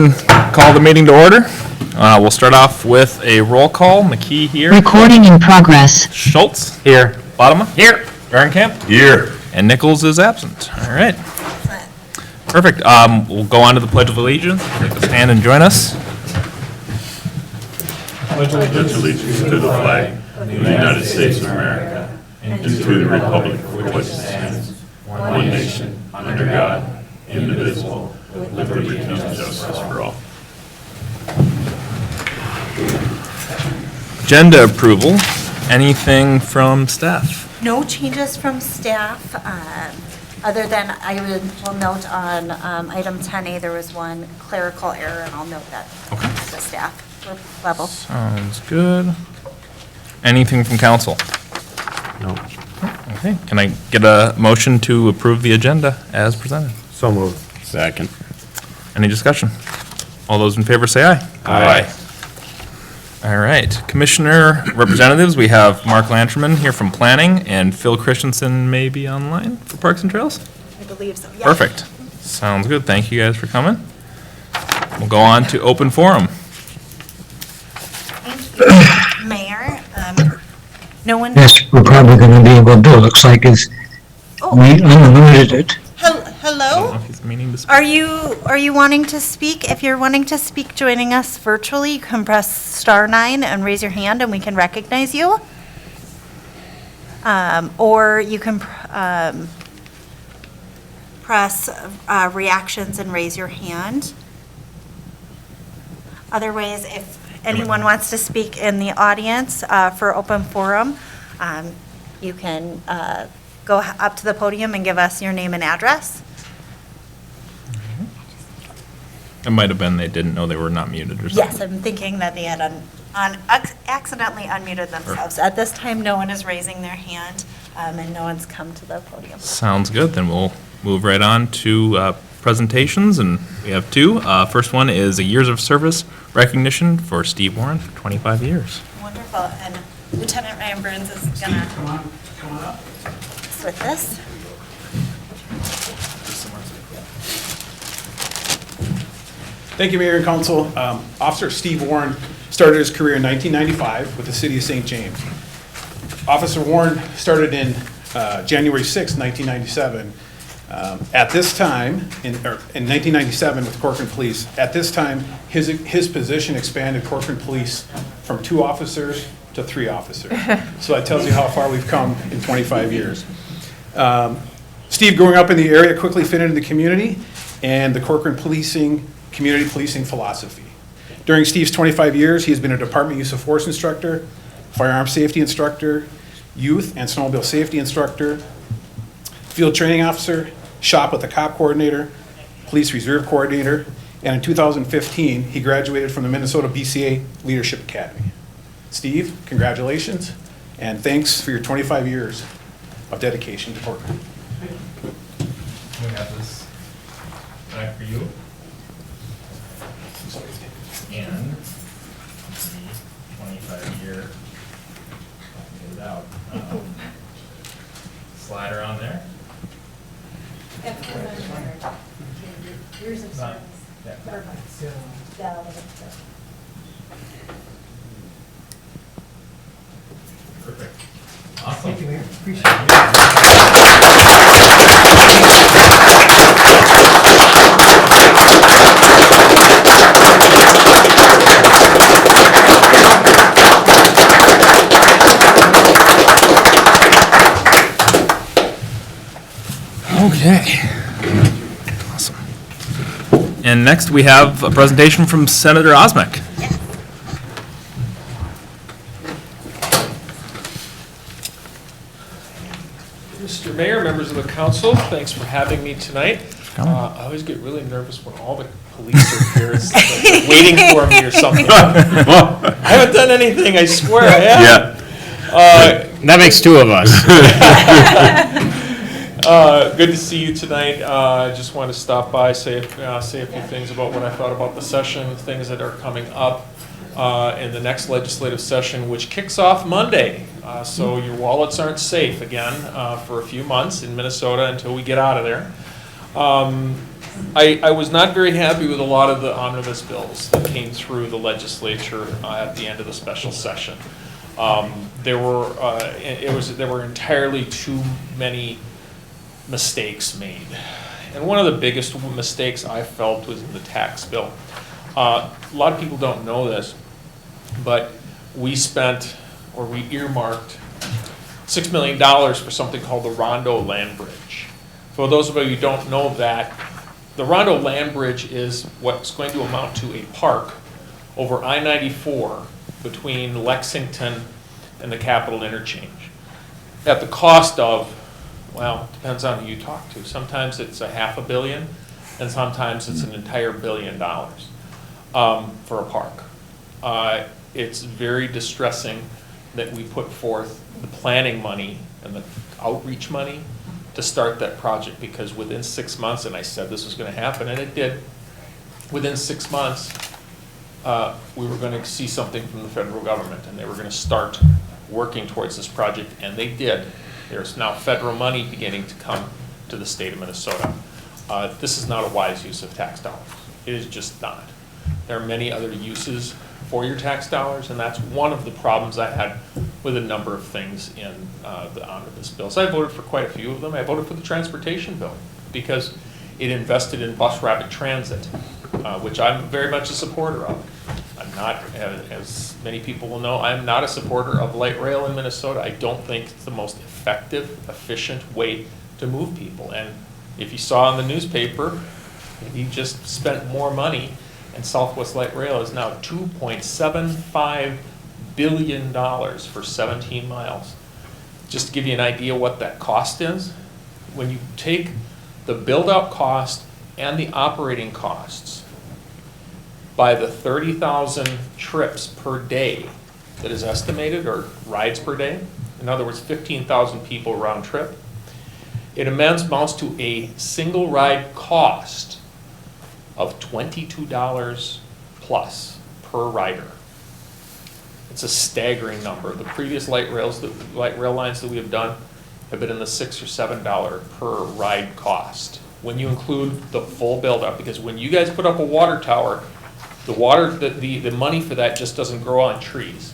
Call the meeting to order. We'll start off with a roll call. McKee here. Recording in progress. Schultz. Here. Bottom. Here. Barenkamp. Here. And Nichols is absent. All right. Perfect. We'll go on to the Pledge of Allegiance. Take a stand and join us. Pledge allegiance to the flag of the United States of America and to the republic for which it stands, one nation, under God, indivisible, with liberty and justice for all. Agenda approval. Anything from staff? No changes from staff, other than I will note on item 10A, there was one clerical error, and I'll note that to the staff level. Sounds good. Anything from council? No. Okay. Can I get a motion to approve the agenda as presented? So moved. Second. Any discussion? All those in favor say aye. Aye. All right. Commissioner representatives, we have Mark Lanterman here from Planning, and Phil Christensen may be online for Parks and Trails? I believe so, yeah. Perfect. Sounds good. Thank you guys for coming. We'll go on to open forum. Thank you, Mayor. No one, Yes, we're probably going to be able to do. It looks like we unlimited it. I don't know hello? if he's meaning to speak. Are you wanting to speak? If you're wanting to speak, joining us virtually, you can press *9 and raise your hand, and we can recognize you. Or you can press reactions and raise your hand. Otherwise, if anyone wants to speak in the audience for open forum, you can go up to the podium and give us your name and address. It might have been they didn't know they were not muted or something. Yes, I'm thinking that they had accidentally unmuted themselves. At this time, no one is raising their hand, and no one's come to the podium. Sounds good. Then we'll move right on to presentations, and we have two. First one is a years of service recognition for Steve Warren for 25 years. Wonderful, and Lieutenant Ryan Burns is gonna come on up with this. Thank you, Mayor and Council. Officer Steve Warren started his career in 1995 with the City of St. James. Officer Warren started in January 6, 1997. At this time, in 1997 with Corcoran Police, at this time, his position expanded Corcoran Police from 2 officers to 3 officers. So that tells you how far we've come in 25 years. Steve, growing up in the area, quickly fit into the community and the Corcoran community policing philosophy. During Steve's 25 years, he has been a department use of force instructor, firearm safety instructor, youth and snowmobile safety instructor, field training officer, shop with the cop coordinator, police reserve coordinator, and in 2015, he graduated from the Minnesota BCA Leadership Academy. Steve, congratulations, and thanks for your 25 years of dedication to Corcoran. We have this back for you. And the 25-year, get it out. Slider on there. Years of service. Perfect. Awesome. Thank you, Mayor. Appreciate it. Okay. Awesome. And next we have a presentation from Senator Osmek. Mr. Mayor, members of the council, thanks for having me tonight. I always get really nervous when all the police are here. It's like they're waiting for me or something. I haven't done anything, I swear I haven't. That makes 2 of us. Good to see you tonight. I just want to stop by, say a few things about what I thought about the session, things that are coming up in the next legislative session, which kicks off Monday. So your wallets aren't safe again for a few months in Minnesota until we get out of there. I was not very happy with a lot of the omnibus bills that came through the legislature at the end of the special session. There were entirely too many mistakes made. And one of the biggest mistakes I felt was in the tax bill. A lot of people don't know this, but we earmarked $6 million for something called the Rondo Land Bridge. For those of you who don't know that, the Rondo Land Bridge is what's going to amount to a park over I-94 between Lexington and the Capitol Interchange at the cost of, well, depends on who you talk to. Sometimes it's $500 million, and sometimes it's an entire $1 billion for a park. It's very distressing that we put forth the planning money and the outreach money to start that project, because within 6 months, and I said this was going to happen, and it did, within 6 months, we were going to see something from the federal government, and they were going to start working towards this project, and they did. There's now federal money beginning to come to the state of Minnesota. This is not a wise use of tax dollars. It is just not. There are many other uses for your tax dollars, and that's one of the problems I had with a number of things in the omnibus bills. I voted for quite a few of them. I voted for the transportation bill because it invested in bus rapid transit, which I'm very much a supporter of. I'm not, as many people will know, I'm not a supporter of light rail in Minnesota. I don't think it's the most effective, efficient way to move people. And if you saw in the newspaper, he just spent more money, and Southwest Light Rail is now $2.75 billion for 17 miles. Just to give you an idea what that cost is, when you take the build-out cost and the operating costs by the 30,000 trips per day that is estimated, or rides per day, in other words, 15,000 people round trip, it amounts to a single ride cost of $22 plus per rider. It's a staggering number. The previous light rail lines that we have done have been in the $6 or $7 per ride cost. When you include the full build up, because when you guys put up a water tower, the money for that just doesn't grow on trees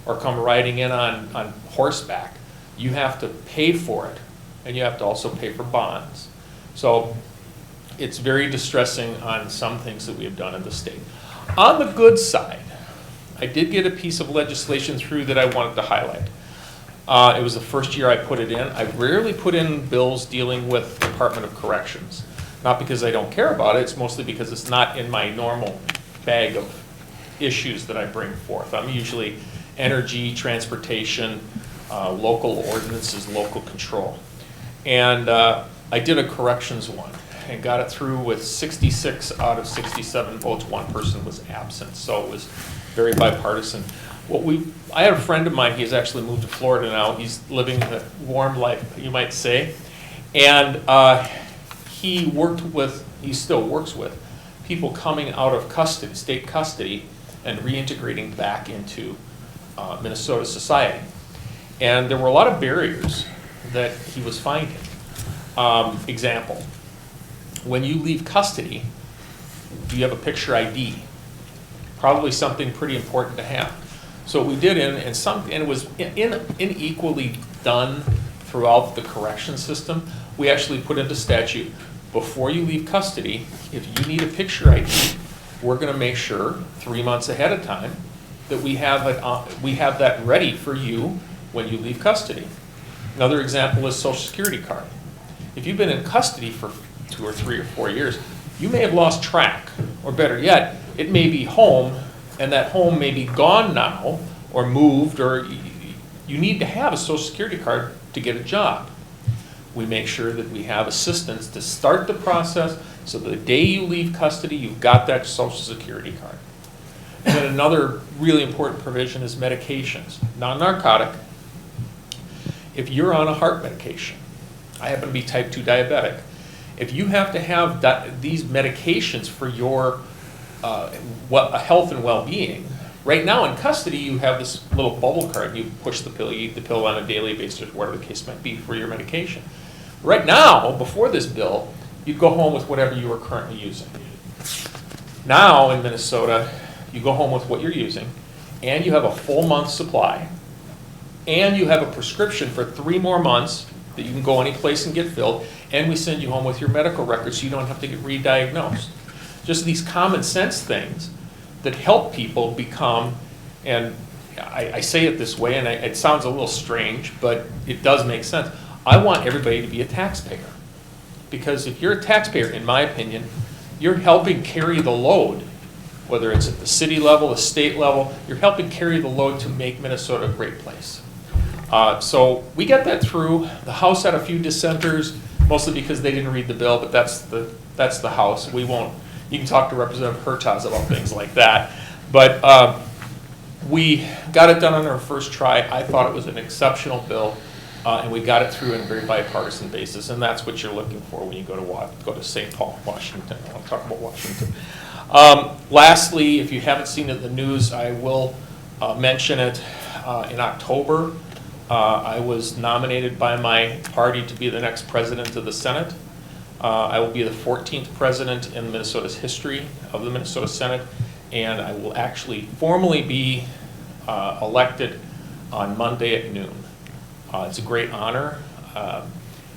or come riding in on horseback. You have to pay for it, and you have to also pay for bonds. So it's very distressing on some things that we have done in the state. On the good side, I did get a piece of legislation through that I wanted to highlight. It was the first year I put it in. I rarely put in bills dealing with Department of Corrections. Not because I don't care about it, it's mostly because it's not in my normal bag of issues that I bring forth. I'm usually energy, transportation, local ordinances, local control. And I did a corrections one and got it through with 66 out of 67 votes. One person was absent, so it was very bipartisan. I had a friend of mine, he has actually moved to Florida now. He's living a warm life, you might say. And he still works with people coming out of custody, state custody, and reintegrating back into Minnesota society. And there were a lot of barriers that he was finding. Example, when you leave custody, do you have a picture ID? Probably something pretty important to have. So what we did, and it was unequally done throughout the correction system, we actually put into statute, before you leave custody, if you need a picture ID, we're going to make sure 3 months ahead of time that we have that ready for you when you leave custody. Another example is Social Security card. If you've been in custody for 2 or 3 or 4 years, you may have lost track, or better yet, it may be home, and that home may be gone now, or moved, or you need to have a Social Security card to get a job. We make sure that we have assistance to start the process, so the day you leave custody, you've got that Social Security card. And then another really important provision is medications, non-narcotic. If you're on a heart medication, I happen to be type 2 diabetic, if you have to have these medications for your health and well-being, right now in custody you have this little bubble card. You push the pill, you eat the pill on a daily basis, whatever the case might be for your medication. Right now, before this bill, you'd go home with whatever you were currently using. Now in Minnesota, you go home with what you're using, and you have a full month's supply, and you have a prescription for 3 more months that you can go any place and get filled, and we send you home with your medical records so you don't have to get re-diagnosed. Just these common sense things that help people become, and I say it this way, and it sounds a little strange, but it does make sense. I want everybody to be a taxpayer. Because if you're a taxpayer, in my opinion, you're helping carry the load, whether it's at the city level, the state level, you're helping carry the load to make Minnesota a great place. So we got that through. The House had a few dissenters, mostly because they didn't read the bill, but that's the House. We won't, you can talk to Representative Hertaz about things like that. But we got it done on our first try. I thought it was an exceptional bill, and we got it through on a very bipartisan basis, and that's what you're looking for when you go to St. Paul, Washington. I want to talk about Washington. Lastly, if you haven't seen it in the news, I will mention it. In October, I was nominated by my party to be the next president of the Senate. I will be the 14th president in Minnesota's history of the Minnesota Senate, and I will actually formally be elected on Monday at noon. It's a great honor.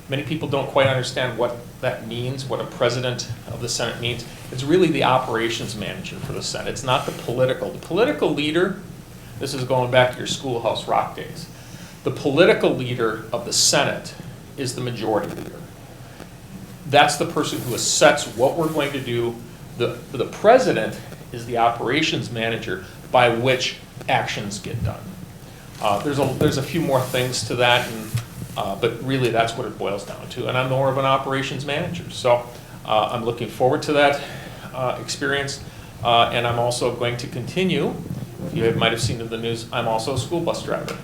Many people don't quite understand what that means, what a president of the Senate means. It's really the operations manager for the Senate. It's not the political. The political leader, this is going back to your Schoolhouse Rock days. The political leader of the Senate is the majority leader. That's the person who sets what we're going to do. The president is the operations manager by which actions get done. There's a few more things to that, but really that's what it boils down to. And I'm more of an operations manager. So I'm looking forward to that experience. And I'm also going to continue, you might have seen in the news, I'm also a school bus driver,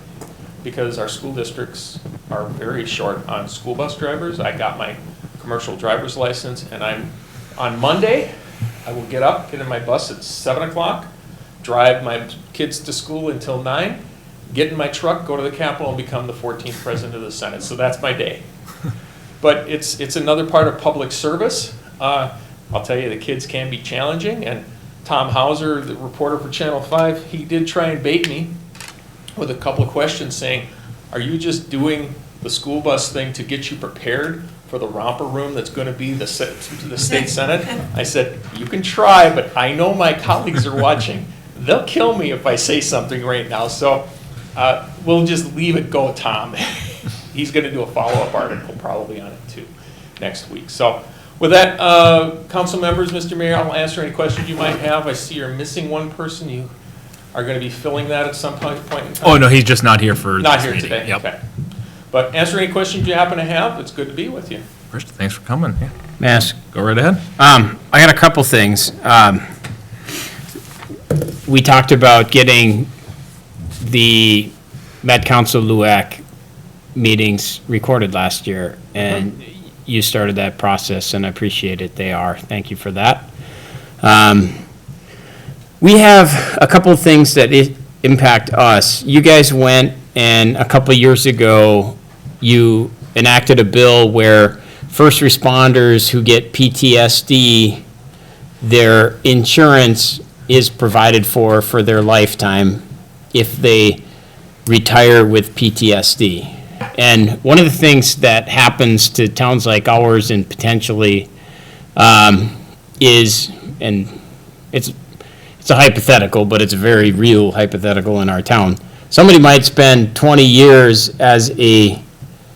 because our school districts are very short on school bus drivers. I got my commercial driver's license, and on Monday, I will get in my bus at 7 o'clock, drive my kids to school until 9, get in my truck, go to the Capitol, and become the 14th president of the Senate. So that's my day. But it's another part of public service. I'll tell you, the kids can be challenging, and Tom Hauser, the reporter for Channel 5, he did try and bait me with a couple of questions saying, are you just doing the school bus thing to get you prepared for the romper room that's going to be the state Senate? I said, you can try, but I know my colleagues are watching. They'll kill me if I say something right now. So we'll just leave it go, Tom. He's going to do a follow-up article probably on it too next week. So with that, council members, Mr. Mayor, I'll answer any questions you might have. I see you're missing one person. You are going to be filling that at some point in time. Oh, no, he's just not here for Not this here meeting. today, Yep. okay. But answer any questions you happen to have. It's good to be with you. First, thanks for coming. Yeah. Mask. Go right ahead. I got a couple things. We talked about getting the Met Council LUAC meetings recorded last year, and you started that process, and I appreciate it. They are. Thank you for that. We have a couple of things that impact us. You guys went, and a couple of years ago, you enacted a bill where first responders who get PTSD, their insurance is provided for their lifetime if they retire with PTSD. And one of the things that happens to towns like ours and potentially is, and it's a hypothetical, but it's a very real hypothetical in our town. Somebody might spend 20 years as a,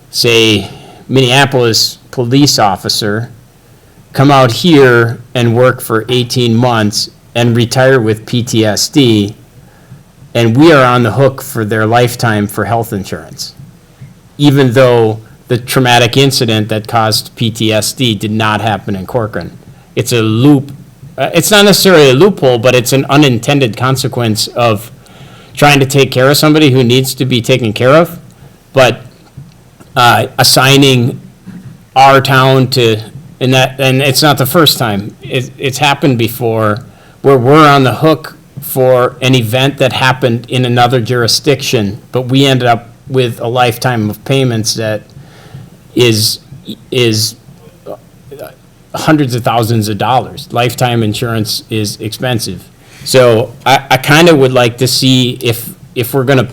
say, Minneapolis police officer, come out here and work for 18 months and retire with PTSD, and we are on the hook for their lifetime for health insurance, even though the traumatic incident that caused PTSD did not happen in Corcoran. It's a loop. It's not necessarily a loophole, but it's an unintended consequence of trying to take care of somebody who needs to be taken care of, but assigning our town to, and it's not the first time. It's happened before, where we're on the hook for an event that happened in another jurisdiction, but we ended up with a lifetime of payments that is hundreds of thousands of dollars. Lifetime insurance is expensive. So I kind of would like to see if we're going to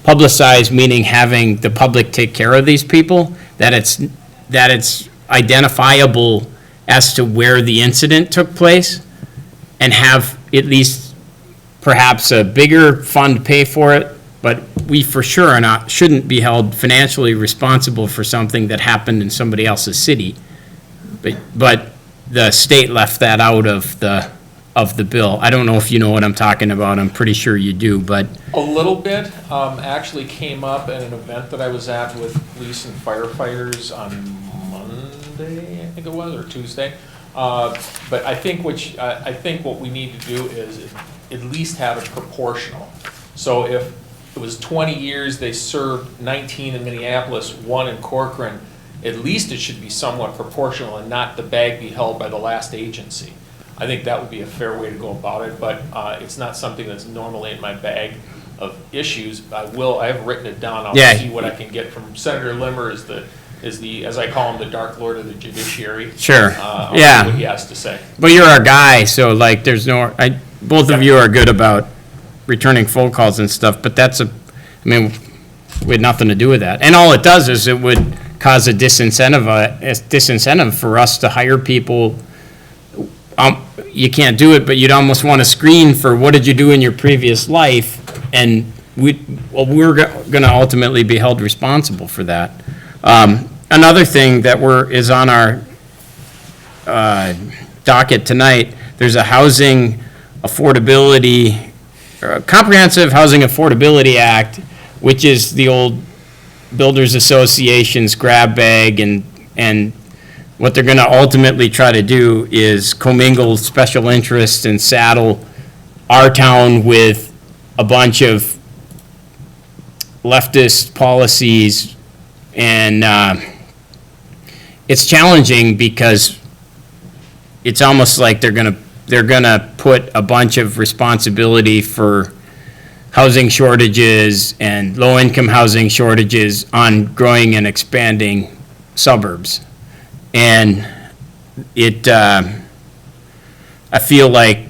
publicize, meaning having the public take care of these people, that it's identifiable as to where the incident took place, and have at least perhaps a bigger fund pay for it, but we for sure shouldn't be held financially responsible for something that happened in somebody else's city. But the state left that out of the bill. I don't know if you know what I'm talking about. I'm pretty sure you do, but A little bit, actually came up at an event that I was at with police and firefighters on Monday, I think it was, or Tuesday. But I think what we need to do is at least have it proportional. So if it was 20 years, they served 19 in Minneapolis, 1 in Corcoran, at least it should be somewhat proportional and not the bag be held by the last agency. I think that would be a fair way to go about it, but it's not something that's normally in my bag of issues. I have written it down. I'll Yeah. see what I can get from Senator Limmer as the, as I call him, the Dark Lord of the judiciary. Sure. I'll Yeah. see what he has to say. But you're our guy, so like, both of you are good about returning phone calls and stuff, but we had nothing to do with that. And all it does is it would cause a disincentive for us to hire people. You can't do it, but you'd almost want to screen for what did you do in your previous life, and we're gonna ultimately be held responsible for that. Another thing that is on our docket tonight, there's a housing affordability, Comprehensive Housing Affordability Act, which is the old Builders Association's grab bag, and what they're gonna ultimately try to do is commingle special interests and saddle our town with a bunch of leftist policies, and it's challenging because it's almost like they're gonna put a bunch of responsibility for housing shortages and low-income housing shortages on growing and expanding suburbs. And I feel like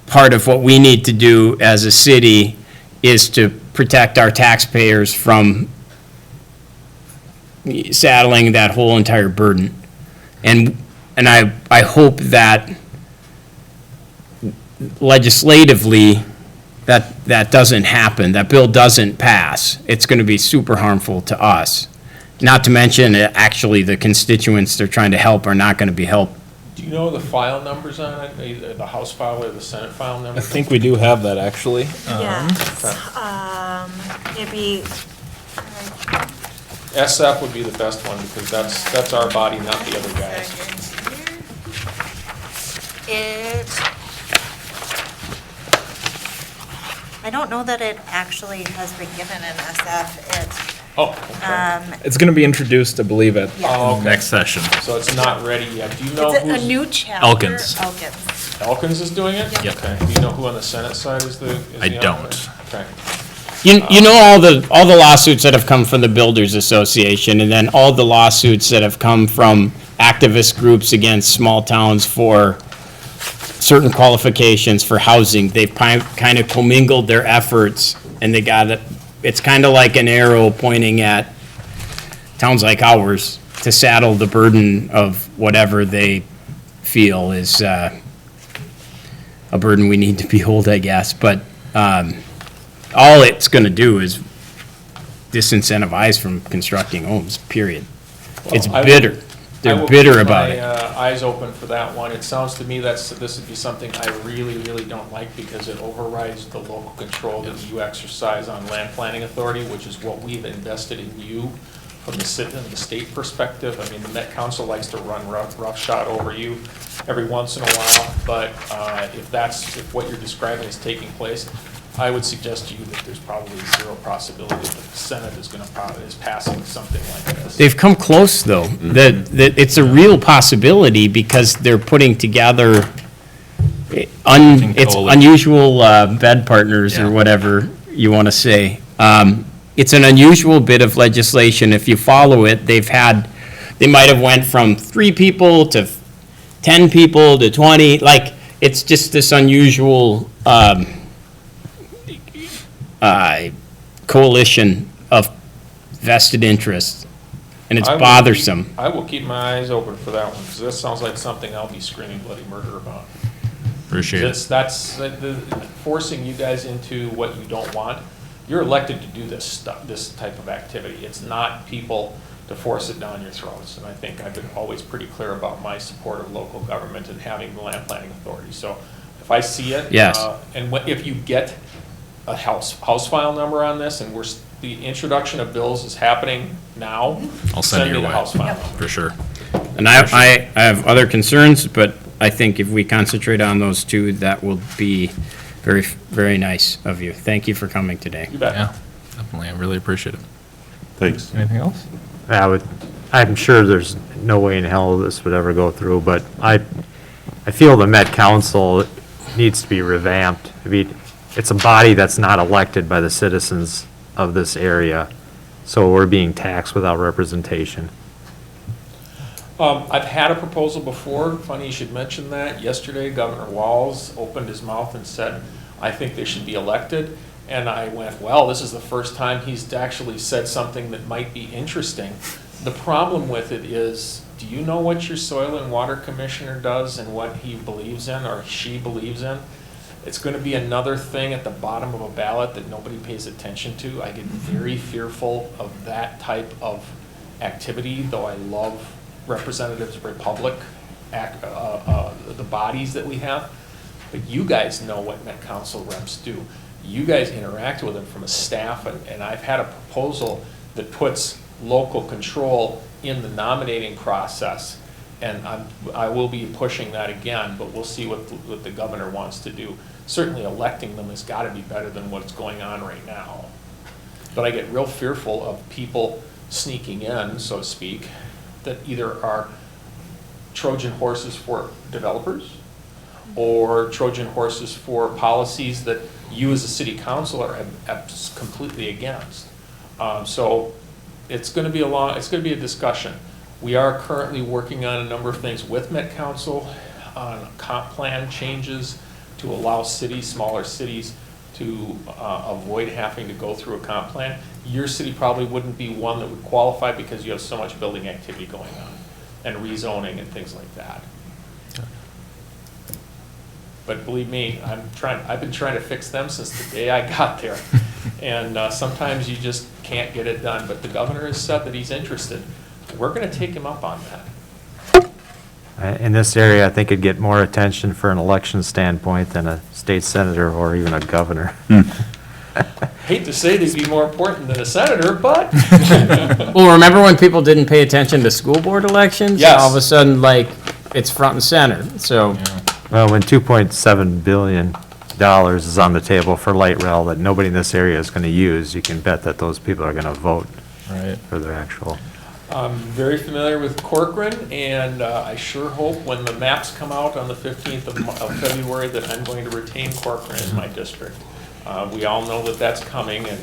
part of what we need to do as a city is to protect our taxpayers from saddling that whole entire burden. And I hope that legislatively, that doesn't happen, that bill doesn't pass. It's going to be super harmful to us. Not to mention, actually, the constituents they're trying to help are not going to be helped. Do you know the file numbers on it, either the House file or the Senate file I number? think we do have that, actually. Yes, it'd be, SF would be the best one, because that's our body, not the other guys. I don't know that it actually has been given an SF. Oh, okay. It's going to be introduced, I believe, at Oh, okay. next session. So it's not ready yet. Do you know It's a who's, new chapter. Elkins. Elkins is doing it? Yep. Okay. Do you know who on the Senate side is the? I the don't. outfit? Okay. You know all the lawsuits that have come from the Builders Association, and then all the lawsuits that have come from activist groups against small towns for certain qualifications for housing. They've kind of commingled their efforts, and they got it. It's kind of like an arrow pointing at towns like ours to saddle the burden of whatever they feel is a burden we need to behold, I guess. But all it's going to do is disincentivize from constructing homes, period. It's Well, bitter. They're bitter about it. I will keep my eyes open for that one. It sounds to me this would be something I really, really don't like, because it overrides the local control that you exercise on land planning authority, which is what we've invested in you from the state perspective. I mean, the Met Council likes to run roughshod over you every once in a while, but if what you're describing is taking place, I would suggest to you that there's probably zero possibility that the Senate is passing something like this. They've come close, though. That it's a real possibility, because they're putting together it's Coalition. unusual bed partners, or Yeah. whatever you want to say. It's an unusual bit of legislation. If you follow it, they might have went from 3 people to 10 people to 20, like, it's just this unusual coalition of vested interests, and it's I will bothersome. I will keep my eyes open for that one, because this sounds like something I'll be screaming bloody murder about. Appreciate it. That's forcing you guys into what you don't want. You're elected to do this stuff, this type of activity. It's not people to force it down your throats. And I think I've been always pretty clear about my support of local government and having the land planning authority. So if I see it. Yes. And if you get a house file number on this, and the introduction of bills is happening now. I'll send it me your the way. house file number. For sure. And I have other concerns, but I think if we concentrate on those two, that will be very, very nice of you. Thank you for coming today. You bet. Yeah, definitely. I really appreciate it. Thanks. Anything else? I'm sure there's no way in hell this would ever go through, but I feel the Met Council needs to be revamped. I mean, it's a body that's not elected by the citizens of this area, so we're being taxed without representation. I've had a proposal before, funny you should mention that. Yesterday, Governor Walz opened his mouth and said, I think they should be elected. And I went, well, this is the first time he's actually said something that might be interesting. The problem with it is, do you know what your soil and water commissioner does and what he believes in or she believes in? It's going to be another thing at the bottom of a ballot that nobody pays attention to. I get very fearful of that type of activity, though I love Representatives Republic, the bodies that we have. But you guys know what Met Council reps do. You guys interact with them from a staff, and I've had a proposal that puts local control in the nominating process. And I will be pushing that again, but we'll see what the governor wants to do. Certainly electing them has got to be better than what's going on right now. But I get real fearful of people sneaking in, so to speak, that either are Trojan horses for developers or Trojan horses for policies that you as a city council are completely against. So it's going to be a discussion. We are currently working on a number of things with Met Council on comp plan changes to allow cities, smaller cities, to avoid having to go through a comp plan. Your city probably wouldn't be one that would qualify because you have so much building activity going on and rezoning and things like that. But believe me, I've been trying to fix them since the day I got there. And sometimes you just can't get it done. But the governor has said that he's interested. We're going to take him up on that. In this area, I think it'd get more attention for an election standpoint than a state senator or even a governor. Hate to say they'd be more important than a senator, but Well, remember when people didn't pay attention to school board elections? Yes. All of a sudden, like, it's front and center, so. Well, when $2.7 billion is on the table for light rail that nobody in this area is going to use, you can bet that those people are going to vote Right. for their actual. I'm very familiar with Corcoran, and I sure hope when the maps come out on the 15th of February that I'm going to retain Corcoran as my district. We all know that that's coming, and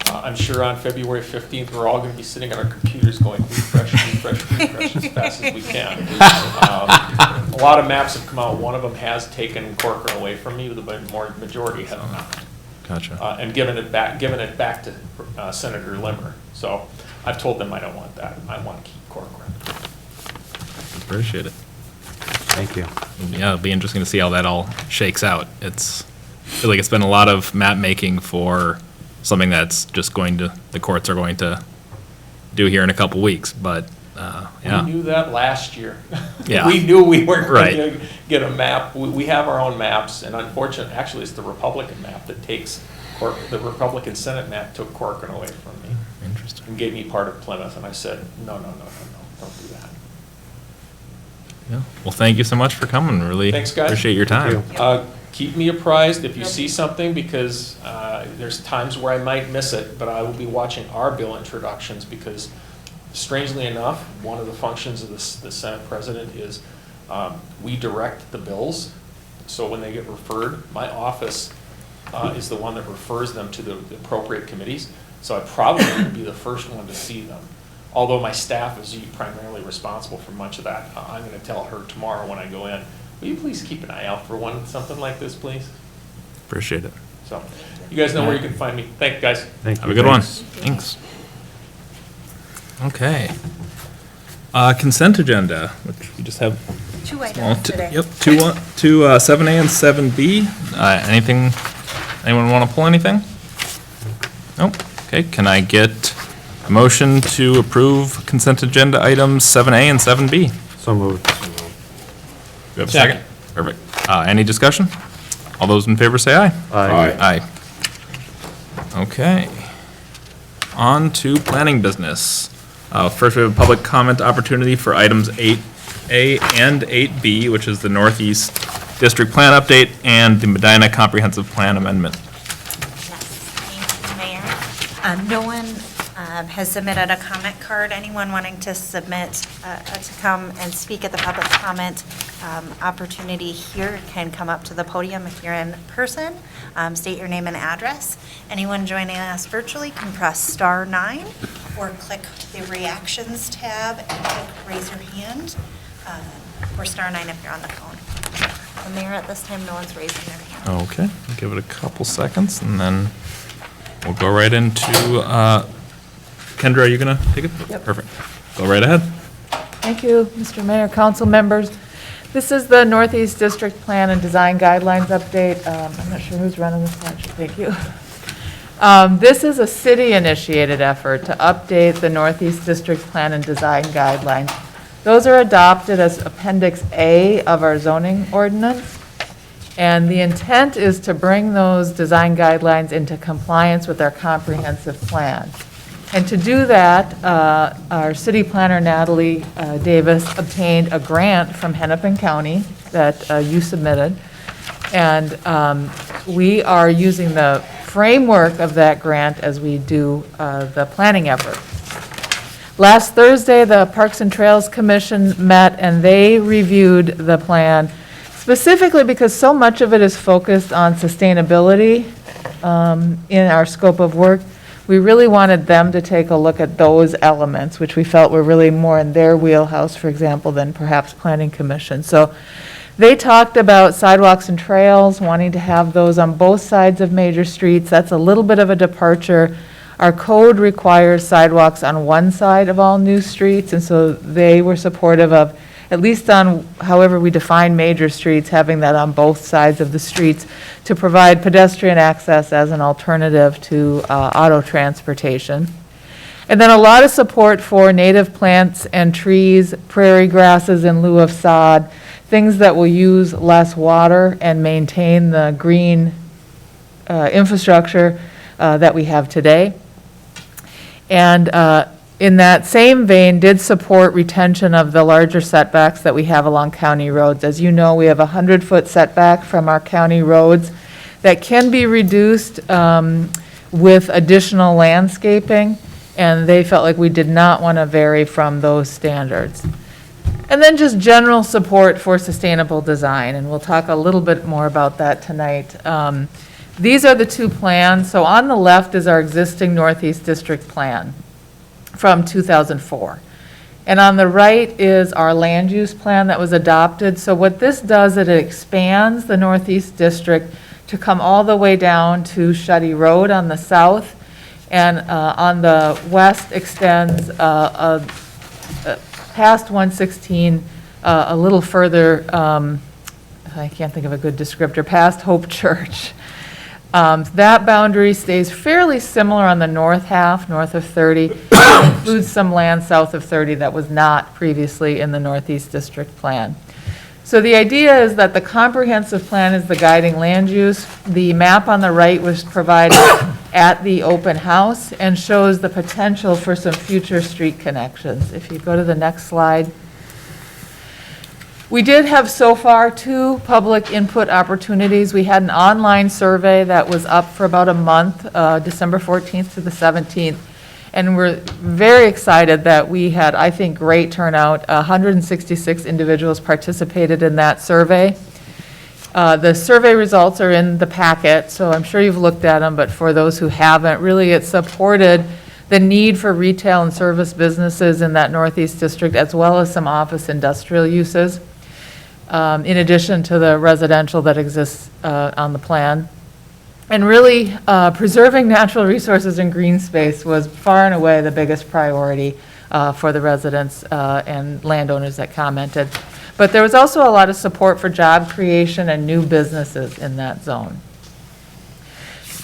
I'm sure on February 15th, we're all going to be sitting on our computers going refresh as fast as we can. A lot of maps have come out. One of them has taken Corcoran away from me, but the majority have not. Gotcha. And given it back to Senator Limmer. So I've told them I don't want that. I want to keep Corcoran. Appreciate it. Thank you. Yeah, it'll be interesting to see how that all shakes out. I feel like it's been a lot of map making for something that's just the courts are going to do here in a couple weeks, but, yeah. We knew that last year. Yeah. We knew we weren't Right. going to get a map. We have our own maps, and unfortunately, actually, it's the Republican map that takes the Republican Senate map took Corcoran away from me Interesting. and gave me part of Plymouth, and I said, no, don't do that. Yeah. Well, thank you so much for coming. Really Thanks, guys. appreciate your time. Keep me apprised if you see something, because there's times where I might miss it, but I will be watching our bill introductions, because strangely enough, one of the functions of the Senate President is we direct the bills. So when they get referred, my office is the one that refers them to the appropriate committees. So I probably will be the first one to see them. although my staff is primarily responsible for much of that, I'm going to tell her tomorrow when I go in, will you please keep an eye out for something like this, please? Appreciate it. So, you guys know where you can find me. Thank you, guys. Thank Have you. a good one. Thanks. Thanks. Okay. Consent agenda, which we just have. Two Well, items today. Yep, two 7A and 7B. Anything, anyone want to pull anything? Nope. Okay, can I get a motion to approve consent agenda items 7A and 7B? So moved. Do you have a second? Perfect. Any discussion? All those in favor say aye. Aye. Aye. Okay. On to planning business. First, we have a public comment opportunity for items 8A and 8B, which is the Northeast District Plan Update and the Medina Comprehensive Plan Amendment. Yes, thank you, Mayor. No one has submitted a comment card. Anyone wanting to submit, to come and speak at the public comment opportunity here can come up to the podium if you're in person. State your name and address. Anyone joining us virtually can press *9 or click the reactions tab and click raise your hand, or *9 if you're on the phone. The mayor, at this time, no one's raising their hand. Okay, give it a couple seconds, and then we'll go right into, Kendra, are you going to take it? Yep. Perfect. Go right ahead. Thank you, Mr. Mayor, council members. This is the Northeast District Plan and Design Guidelines update. I'm not sure who's running this slide. Thank you. This is a city-initiated effort to update the Northeast District Plan and Design Guidelines. Those are adopted as Appendix A of our zoning ordinance. And the intent is to bring those design guidelines into compliance with our comprehensive plan. And to do that, our city planner, Natalie Davis, obtained a grant from Hennepin County that you submitted. And we are using the framework of that grant as we do the planning effort. Last Thursday, the Parks and Trails Commission met and they reviewed the plan, specifically because so much of it is focused on sustainability in our scope of work. We really wanted them to take a look at those elements, which we felt were really more in their wheelhouse, for example, than perhaps Planning Commission. So they talked about sidewalks and trails, wanting to have those on both sides of major streets. That's a little bit of a departure. Our code requires sidewalks on one side of all new streets, and so they were supportive of, at least on however we define major streets, having that on both sides of the streets to provide pedestrian access as an alternative to auto transportation. And then a lot of support for native plants and trees, prairie grasses in lieu of sod, things that will use less water and maintain the green infrastructure that we have today. And in that same vein, did support retention of the larger setbacks that we have along county roads. As you know, we have a 100-foot setback from our county roads that can be reduced with additional landscaping, and they felt like we did not want to vary from those standards. And then just general support for sustainable design, and we'll talk a little bit more about that tonight. These are the two plans. So on the left is our existing Northeast District Plan from 2004. And on the right is our land use plan that was adopted. So what this does, it expands the Northeast District to come all the way down to Shuddy Road on the south, and on the west extends past 116, a little further, I can't think of a good descriptor, past Hope Church. That boundary stays fairly similar on the north half, north of 30. It includes some land south of 30 that was not previously in the Northeast District Plan. So the idea is that the comprehensive plan is the guiding land use. The map on the right was provided at the open house and shows the potential for some future street connections. If you go to the next slide. We did have so far 2 public input opportunities. We had an online survey that was up for about a month, December 14th to the 17th. And we're very excited that we had, I think, great turnout. 166 individuals participated in that survey. The survey results are in the packet, so I'm sure you've looked at them, but for those who haven't, really it supported the need for retail and service businesses in that Northeast District, as well as some office industrial uses, in addition to the residential that exists on the plan. And really, preserving natural resources and green space was far and away the biggest priority for the residents and landowners that commented. But there was also a lot of support for job creation and new businesses in that zone.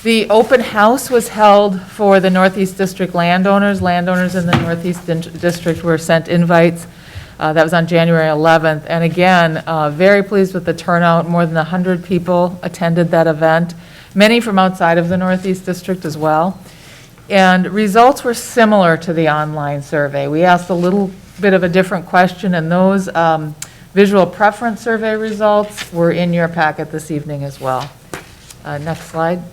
The open house was held for the Northeast District landowners. Landowners in the Northeast District were sent invites. That was on January 11th. And again, very pleased with the turnout. More than 100 people attended that event, many from outside of the Northeast District as well. And results were similar to the online survey. We asked a little bit of a different question, and those visual preference survey results were in your packet this evening as well. Next slide.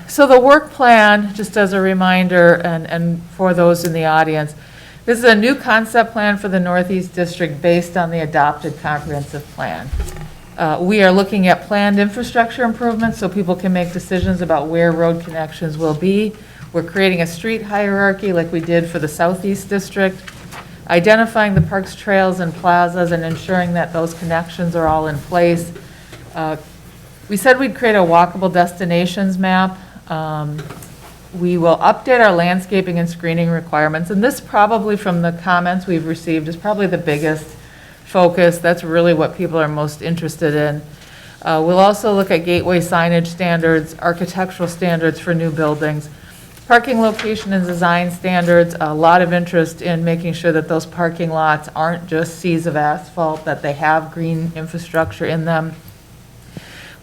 So the work plan, just as a reminder, and for those in the audience, this is a new concept plan for the Northeast District based on the adopted comprehensive plan. We are looking at planned infrastructure improvements so people can make decisions about where road connections will be. We're creating a street hierarchy like we did for the Southeast District, identifying the parks, trails, and plazas, and ensuring that those connections are all in place. We said we'd create a walkable destinations map. We will update our landscaping and screening requirements, and this probably, from the comments we've received, is probably the biggest focus. That's really what people are most interested in. We'll also look at gateway signage standards, architectural standards for new buildings, parking location and design standards. A lot of interest in making sure that those parking lots aren't just seas of asphalt, that they have green infrastructure in them.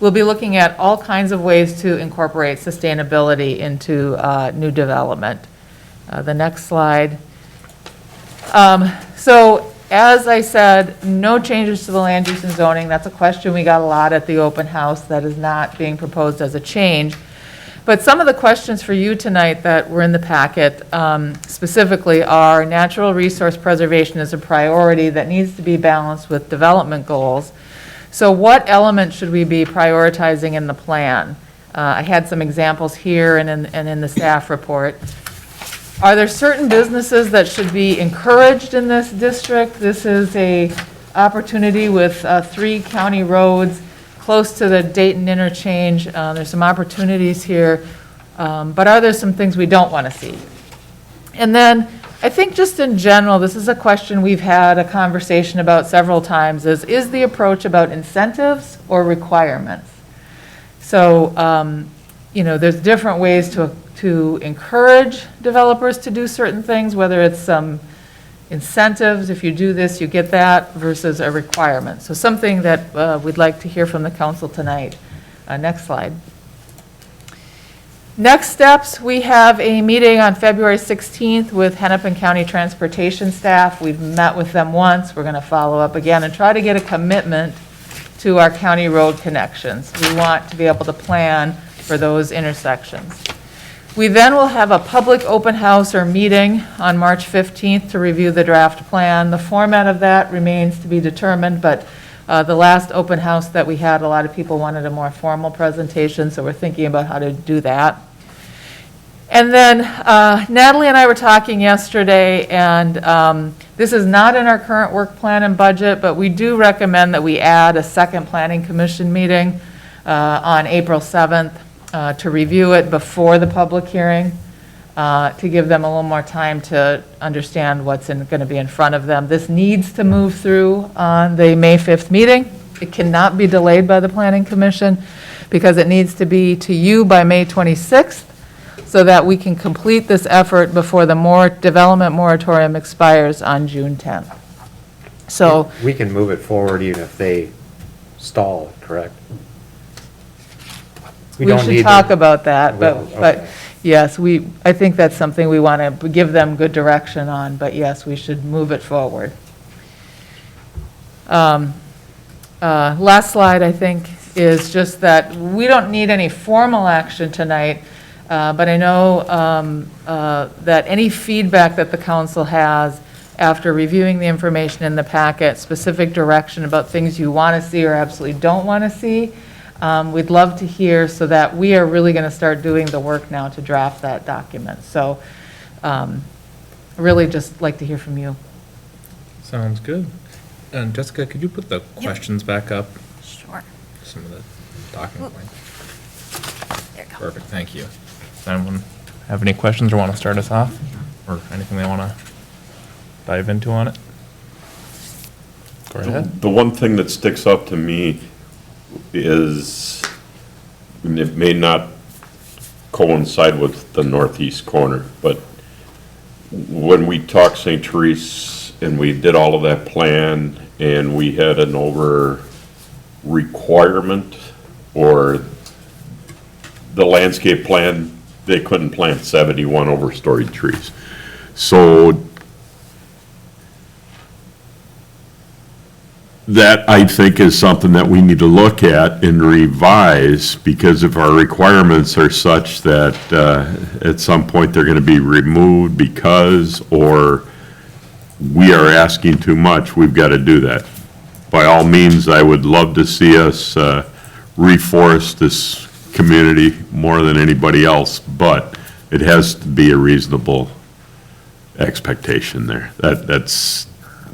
We'll be looking at all kinds of ways to incorporate sustainability into new development. The next slide. So as I said, no changes to the land use and zoning. That's a question we got a lot at the open house that is not being proposed as a change. But some of the questions for you tonight that were in the packet specifically are natural resource preservation is a priority that needs to be balanced with development goals. So what elements should we be prioritizing in the plan? I had some examples here and in the staff report. Are there certain businesses that should be encouraged in this district? This is a opportunity with 3 county roads close to the Dayton interchange. There's some opportunities here, but are there some things we don't want to see? And then I think just in general, this is a question we've had a conversation about several times, is the approach about incentives or requirements? So, there's different ways to encourage developers to do certain things, whether it's some incentives, if you do this, you get that, versus a requirement. So something that we'd like to hear from the council tonight. Next slide. Next steps, we have a meeting on February 16th with Hennepin County Transportation staff. We've met with them once. We're going to follow up again and try to get a commitment to our county road connections. We want to be able to plan for those intersections. We then will have a public open house or meeting on March 15th to review the draft plan. The format of that remains to be determined, but the last open house that we had, a lot of people wanted a more formal presentation, so we're thinking about how to do that. And then Natalie and I were talking yesterday, and this is not in our current work plan and budget, but we do recommend that we add a second planning commission meeting on April 7th to review it before the public hearing, to give them a little more time to understand what's going to be in front of them. This needs to move through on the May 5th meeting. It cannot be delayed by the planning commission because it needs to be to you by May 26th, so that we can complete this effort before the development moratorium expires on June 10th. So We can move it forward even if they stall, correct? we don't should need talk to- about that, but Okay. yes, I think that's something we want to give them good direction on, but yes, we should move it forward. Last slide, I think, is just that we don't need any formal action tonight. But I know that any feedback that the council has after reviewing the information in the packet, specific direction about things you want to see or absolutely don't want to see, we'd love to hear so that we are really going to start doing the work now to draft that document. So really just like to hear from you. Sounds good. And Jessica, could you put the questions back up? Sure. Some of the document links. There you go. Perfect, thank you. Does anyone have any questions or want to start us off? Or anything they want to dive into on it? Go right ahead. The one thing that sticks out to me is, and it may not coincide with the northeast corner, but when we talked St. Therese and we did all of that plan and we had an over requirement, or the landscape plan, they couldn't plant 71 overstory trees. So that, I think, is something that we need to look at and revise, because if our requirements are such that at some point they're going to be removed because, or we are asking too much, we've got to do that. By all means, I would love to see us reforest this community more than anybody else, but it has to be a reasonable expectation there. That's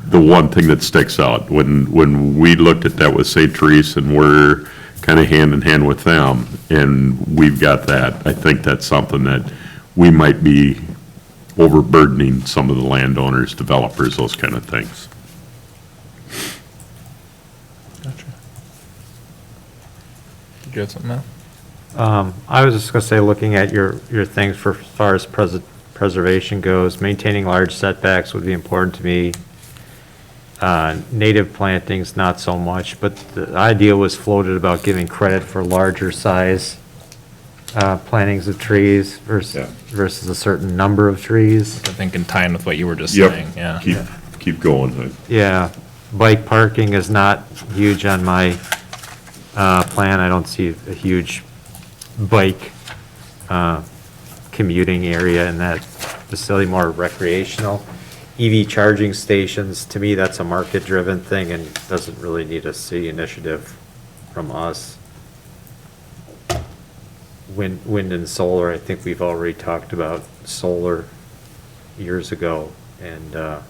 the one thing that sticks out. When we looked at that with St. Therese, and we're kind of hand in hand with them, and we've got that, I think that's something that we might be overburdening some of the landowners, developers, those kind of things. Gotcha. Did you have something else? I was just gonna say, looking at your things for as far as preservation goes, maintaining large setbacks would be important to me. Native plantings, not so much, but the idea was floated about giving credit for larger size plantings of trees versus a certain number of trees. I think in tying with what you were just Yep. saying, yeah. Keep going. Yeah, bike parking is not huge on my plan. I don't see a huge bike commuting area in that facility, more recreational. EV charging stations, to me, that's a market-driven thing and doesn't really need a city initiative from us. Wind and solar, I think we've already talked about solar years ago, and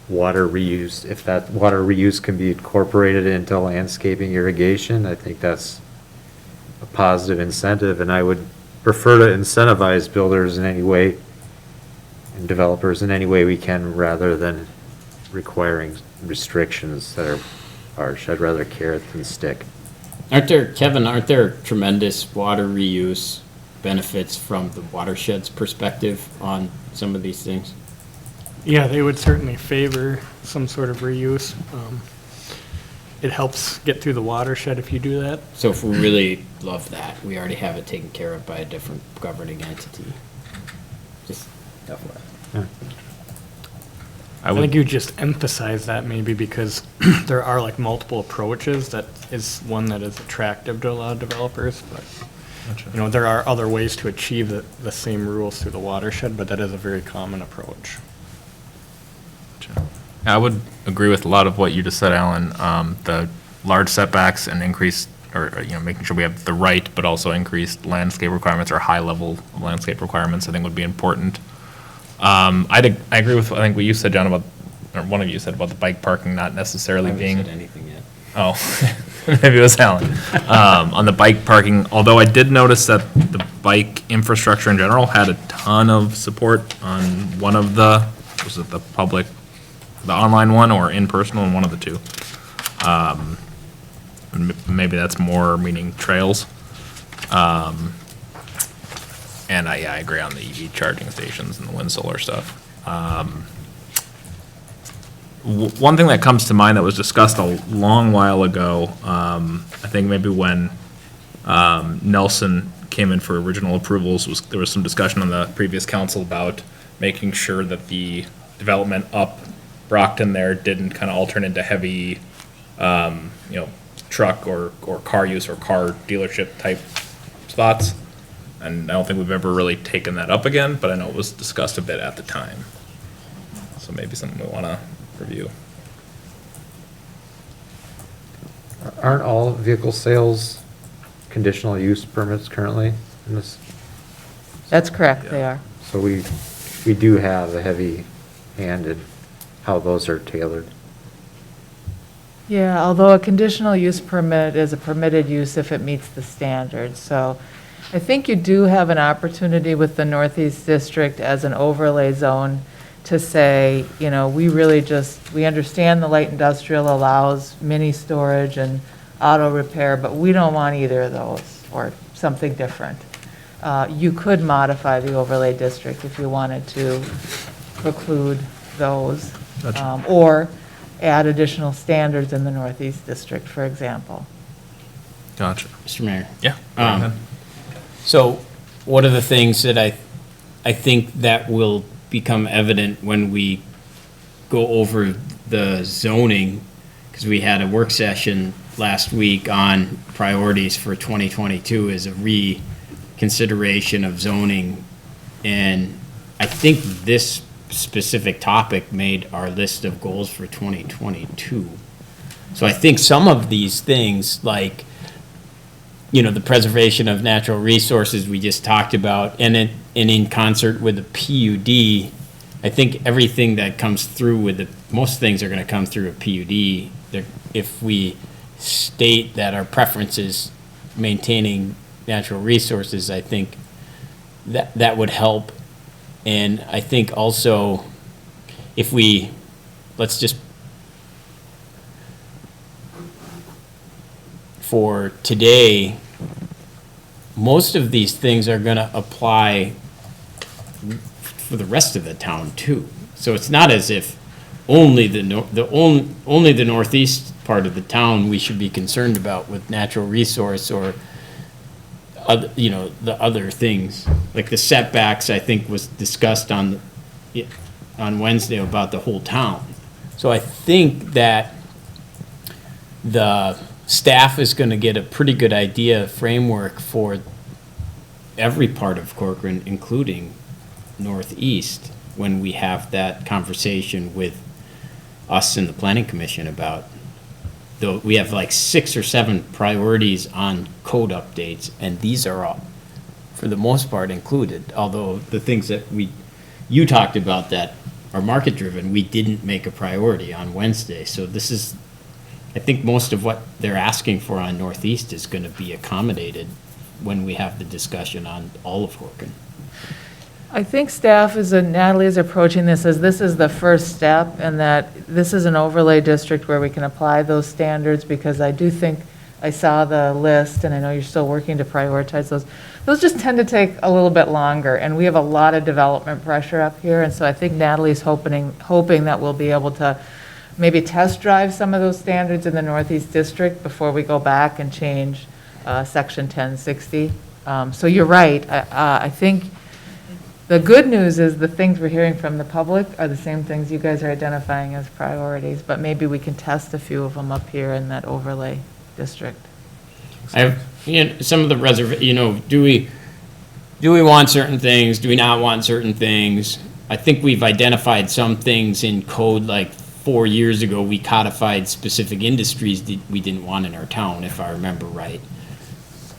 water reuse. If that water reuse can be incorporated into landscaping irrigation, I think that's a positive incentive, and I would prefer to incentivize builders in any way and developers in any way we can, rather than requiring restrictions that are harsh. I'd rather carrot than stick. Aren't there tremendous water reuse benefits from the watershed's perspective on some of these things? Yeah, they would certainly favor some sort of reuse. It helps get through the watershed if you do that. So if we really love that, we already have it taken care of by a different governing entity. Just FYI. I think you just emphasize that maybe because there are like multiple approaches. That is one that is attractive to a lot of developers, but you know, there are other ways to achieve the same rules through the watershed, but that is a very common approach. I would agree with a lot of what you just said, Alan. The large setbacks and increased, or, you know, making sure we have the right, but also increased landscape requirements or high level landscape requirements, I think would be important. I agree with, I think what you said, John, about, or one of you said about the bike parking not necessarily being. I haven't said anything yet. Oh, maybe it was Alan. On the bike parking, although I did notice that the bike infrastructure in general had a ton of support on one of the, was it the public, the online one or in-person one, one of the two. Maybe that's more meaning trails. And I agree on the EV charging stations and the wind solar stuff. One thing that comes to mind that was discussed a long while ago, I think maybe when Nelson came in for original approvals, there was some discussion on the previous council about making sure that the development up Brockton there didn't kind of alternate into heavy, truck or car use or car dealership type spots. And I don't think we've ever really taken that up again, but I know it was discussed a bit at the time. So maybe something we want to review. Aren't all vehicle sales conditional use permits currently in this? That's correct, they are. So we do have a heavy hand in how those are tailored. Yeah, although a conditional use permit is a permitted use if it meets the standards. So I think you do have an opportunity with the Northeast District as an overlay zone to say, you know, we really we understand the light industrial allows mini storage and auto repair, but we don't want either of those or something different. You could modify the overlay district if you wanted to preclude those. Gotcha. Or add additional standards in the Northeast District, for example. Gotcha. Mr. Mayor. Yeah. go Um, ahead. So one of the things that I think that will become evident when we go over the zoning, because we had a work session last week on priorities for 2022, is a reconsideration of zoning. And I think this specific topic made our list of goals for 2022. So I think some of these things, like, you know, the preservation of natural resources we just talked about, and in concert with the PUD, I think everything that comes through most things are gonna come through a PUD. If we state that our preference is maintaining natural resources, I think that would help. And I think also, if let's just, for today, most of these things are gonna apply for the rest of the town too. So it's not as if only only the northeast part of the town we should be concerned about with natural resource or other, you know, the other things. Like the setbacks, I think was discussed on Wednesday about the whole town. So I think that the staff is gonna get a pretty good idea, framework for every part of Corcoran, including Northeast, when we have that conversation with us and the planning commission about, though we have like 6 or 7 priorities on code updates, and these are all, for the most part, included. Although the things that you talked about that are market driven, we didn't make a priority on Wednesday. So this is, I think most of what they're asking for on Northeast is gonna be accommodated when we have the discussion on all of Corcoran. I think staff Natalie is approaching this as this is the first step, and that this is an overlay district where we can apply those standards, because I do think, I saw the list, and I know you're still working to prioritize those. Those just tend to take a little bit longer, and we have a lot of development pressure up here, and so I think Natalie's hoping that we'll be able to maybe test drive some of those standards in the Northeast District before we go back and change Section 1060. So you're right. I think the good news is the things we're hearing from the public are the same things you guys are identifying as priorities, but maybe we can test a few of them up here in that overlay district. I have, some of the do we want certain things? Do we not want certain things? I think we've identified some things in code, like 4 years ago, we codified specific industries that we didn't want in our town, if I remember right.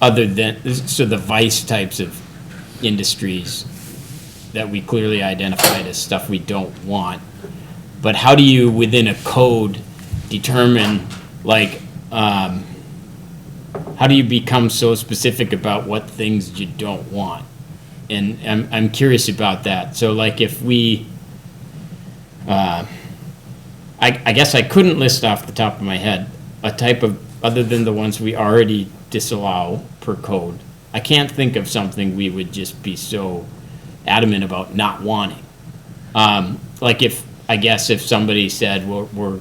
Other than, so the vice types of industries that we clearly identified as stuff we don't want. But how do you, within a code, determine, like, how do you become so specific about what things you don't want? And I'm curious about that. So like if we, I guess I couldn't list off the top of my head a type of, other than the ones we already disallow per code. I can't think of something we would just be so adamant about not wanting. Like if somebody said, we're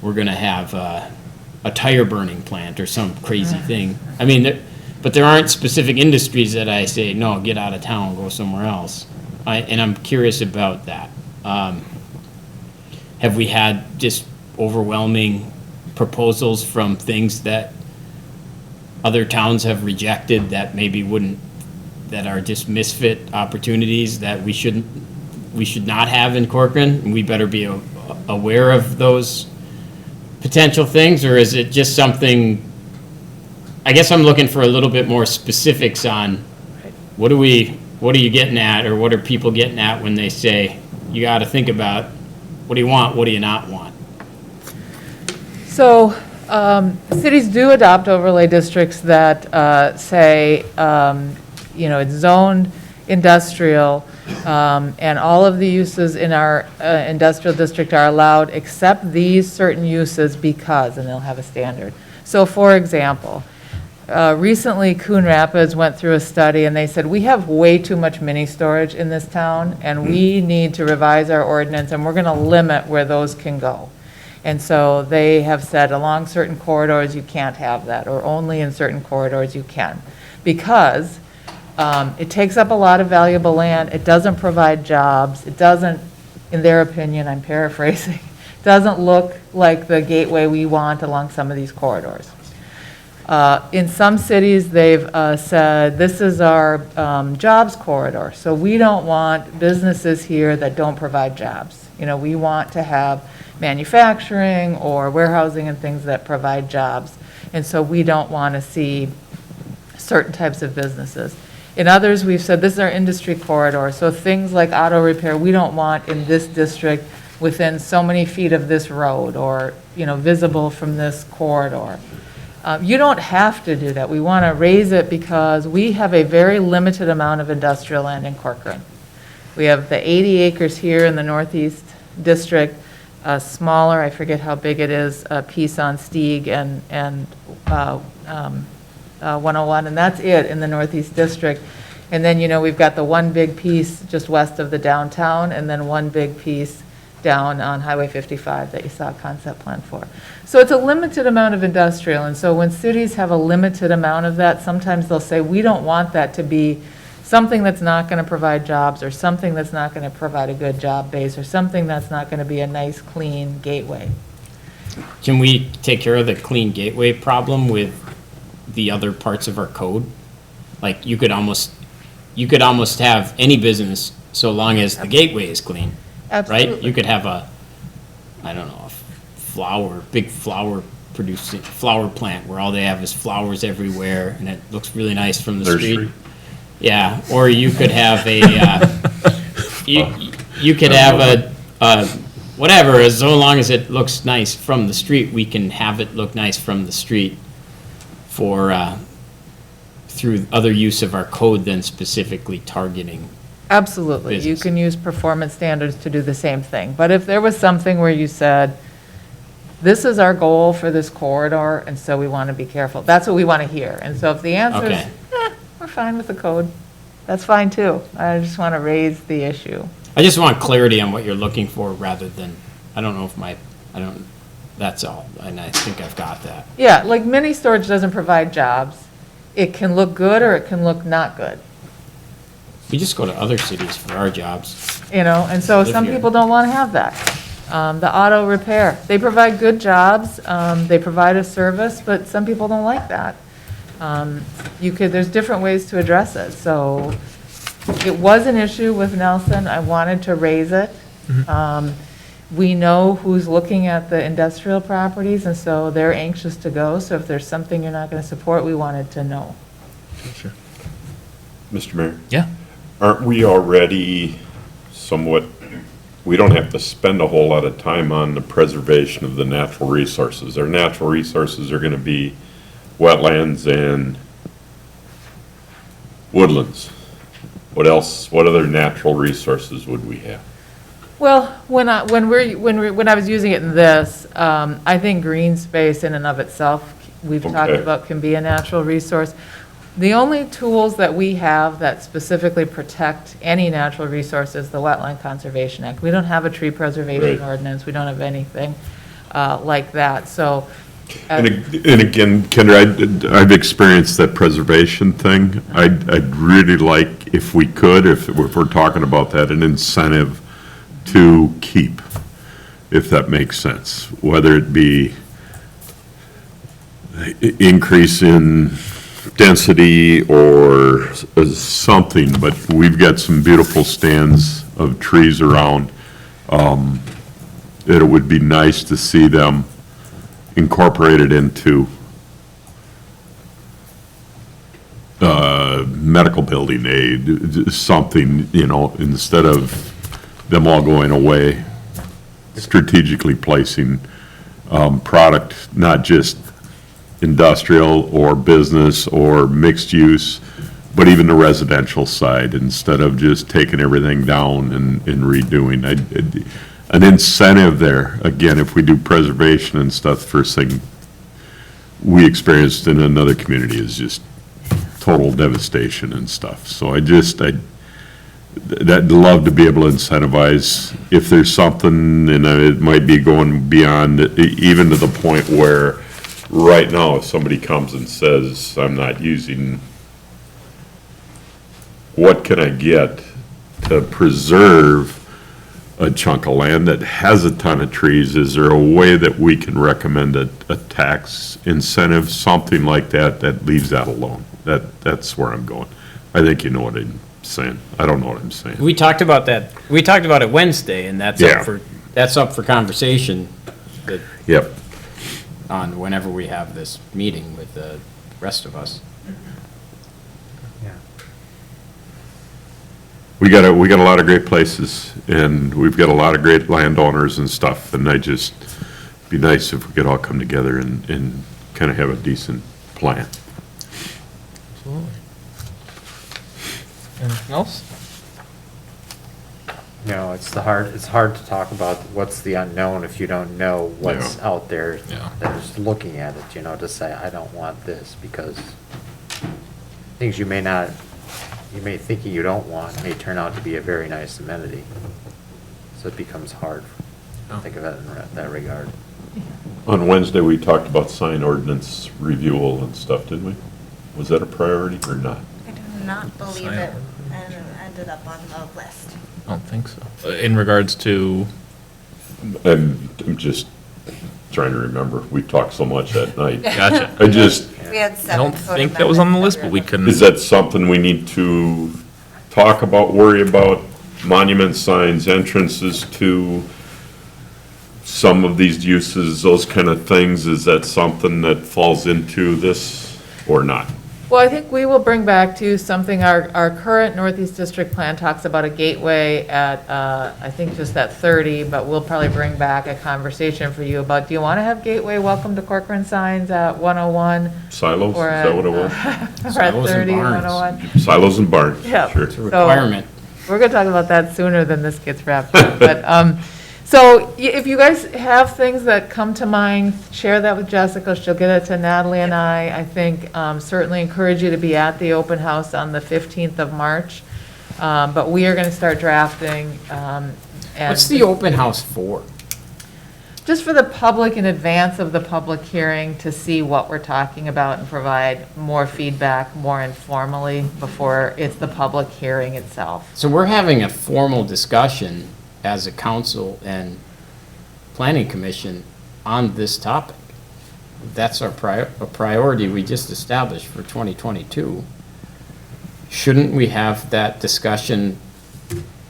gonna have a tire burning plant or some crazy thing. I mean, but there aren't specific industries that I say, no, get out of town, go somewhere else. And I'm curious about that. Have we had just overwhelming proposals from things that other towns have rejected that maybe that are just misfit opportunities that we should not have in Corcoran, and we better be aware of those potential things? Or is it just something I guess I'm looking for a little bit more specifics on what are you getting at, or what are people getting at when they say, you got to think about, what do you want, what do you not want? So, cities do adopt overlay districts that say, it's zoned industrial, and all of the uses in our industrial district are allowed except these certain uses because, and they'll have a standard. So, for example, recently Coon Rapids went through a study and they said, we have way too much mini storage in this town and we need to revise our ordinance and we're going to limit where those can go. And so they have said along certain corridors you can't have that, or only in certain corridors you can, because it takes up a lot of valuable land, it doesn't provide jobs, it doesn't, in their opinion, I'm paraphrasing, doesn't look like the gateway we want along some of these corridors. In some cities, they've said, this is our jobs corridor, so we don't want businesses here that don't provide jobs. We want to have manufacturing or warehousing and things that provide jobs, and so we don't want to see certain types of businesses. In others, we've said, this is our industry corridor, so things like auto repair, we don't want in this district within so many feet of this road or, visible from this corridor. You don't have to do that. We want to raise it because we have a very limited amount of industrial land in Corcoran. We have the 80 acres here in the Northeast District, a smaller, I forget how big it is, a piece on Stieg and 101, and that's it in the Northeast District. And then, we've got the one big piece just west of the downtown, and then one big piece down on Highway 55 that you saw a concept plan for. So it's a limited amount of industrial, and so when cities have a limited amount of that, sometimes they'll say, we don't want that to be something that's not going to provide jobs, or something that's not going to provide a good job base, or something that's not going to be a nice, clean gateway. Can we take care of the clean gateway problem with the other parts of our code? Like, you could almost have any business so long as the gateway is clean. Absolutely. Right? You could have a big flower plant where all they have is flowers everywhere and it looks really nice from the street. Nursery. Yeah, or you could have you could have whatever, as long as it looks nice from the street, we can have it look nice from the street for, through other use of our code than specifically targeting. Absolutely. You Business. can use performance standards to do the same thing. But if there was something where you said, this is our goal for this corridor, and so we want to be careful, that's what we want to hear. And so if the answer is, Okay. we're fine with the code, that's fine too. I just want to raise the issue. I just want clarity on what you're looking for rather than, that's all, and I think I've got that. Yeah, like mini storage doesn't provide jobs. It can look good or it can look not good, We just go to other cities for our jobs. and so Live some here. people don't want to have that. The auto repair, they provide good jobs, they provide a service, but some people don't like that. There's different ways to address it, so it was an issue with Nelson, I wanted to raise it. We know who's looking at the industrial properties, and so they're anxious to go, so if there's something you're not going to support, we wanted to know. Mr. Mayor? Yeah. Aren't we already somewhat, we don't have to spend a whole lot of time on the preservation of the natural resources. Our natural resources are going to be wetlands and woodlands. What else, what other natural resources would we have? Well, when I was using it in this, I think green space in and of itself, we've talked Okay. about, can be a natural resource. The only tools that we have that specifically protect any natural resource is the Wetland Conservation Act. We don't have a tree preservation Right. ordinance, we don't have anything like that, so. And again, Kendra, I've experienced that preservation thing. I'd really like, if we could, if we're talking about that, an incentive to keep, if that makes sense, whether it be increase in density or something, but we've got some beautiful stands of trees around. It would be nice to see them incorporated into medical building aid, something, instead of them all going away, strategically placing product, not just industrial or business or mixed use, but even the residential side, instead of just taking everything down and redoing. An incentive there, again, if we do preservation and stuff, first thing we experienced in another community is just total devastation and stuff. So I'd love to be able to incentivize if there's something, and it might be going beyond, even to the point where right now, if somebody comes and says, I'm not using, what can I get to preserve a chunk of land that has a ton of trees? Is there a way that we can recommend a tax incentive, something like that, that leaves that alone? That's where I'm going. I think you know what I'm saying. I don't know what I'm saying. We talked about that, we talked about it Wednesday, and that's Yeah. that's up for conversation Yep. on whenever we have this meeting with the rest of us. We got a lot of great places, and we've got a lot of great landowners and stuff, and be nice if we could all come together and kind of have a decent plan. Anything else? It's hard to talk about what's the unknown if you don't know what's out there Yeah. that's looking at it, to say, I don't want this, because things you may think you don't want may turn out to be a very nice amenity. So it becomes hard to think of it in that regard. On Wednesday, we talked about sign ordinance review and stuff, didn't we? Was that a priority or not? I do not believe it ended up on the list. I don't think so. In regards to, I'm just trying to remember. We talked so much that night. gotcha. We had I seven. don't code think that was on the amendments list, that but were we looking- couldn't. Is that something we need to talk about, worry about? Monument signs, entrances to some of these uses, those kind of things? Is that something that falls into this or not? Well, I think we will bring back to something, our current Northeast District Plan talks about a gateway at, I think just at 30, but we'll probably bring back a conversation for you about, do you want to have gateway welcome to Corcoran signs at 101? Silos, is Or that what it was? Or at Silos and 30, barns. 101? Silos and barns, Yeah. sure. It's a requirement. We're going to talk about that sooner than this gets wrapped up. But, so if you guys have things that come to mind, share that with Jessica. She'll get it to Natalie and I. I think certainly encourage you to be at the open house on the 15th of March. But we are going to start drafting. And What's the open house for? just for the public in advance of the public hearing to see what we're talking about and provide more feedback more informally before it's the public hearing itself. So we're having a formal discussion as a council and planning commission on this topic. That's our a priority we just established for 2022. Shouldn't we have that discussion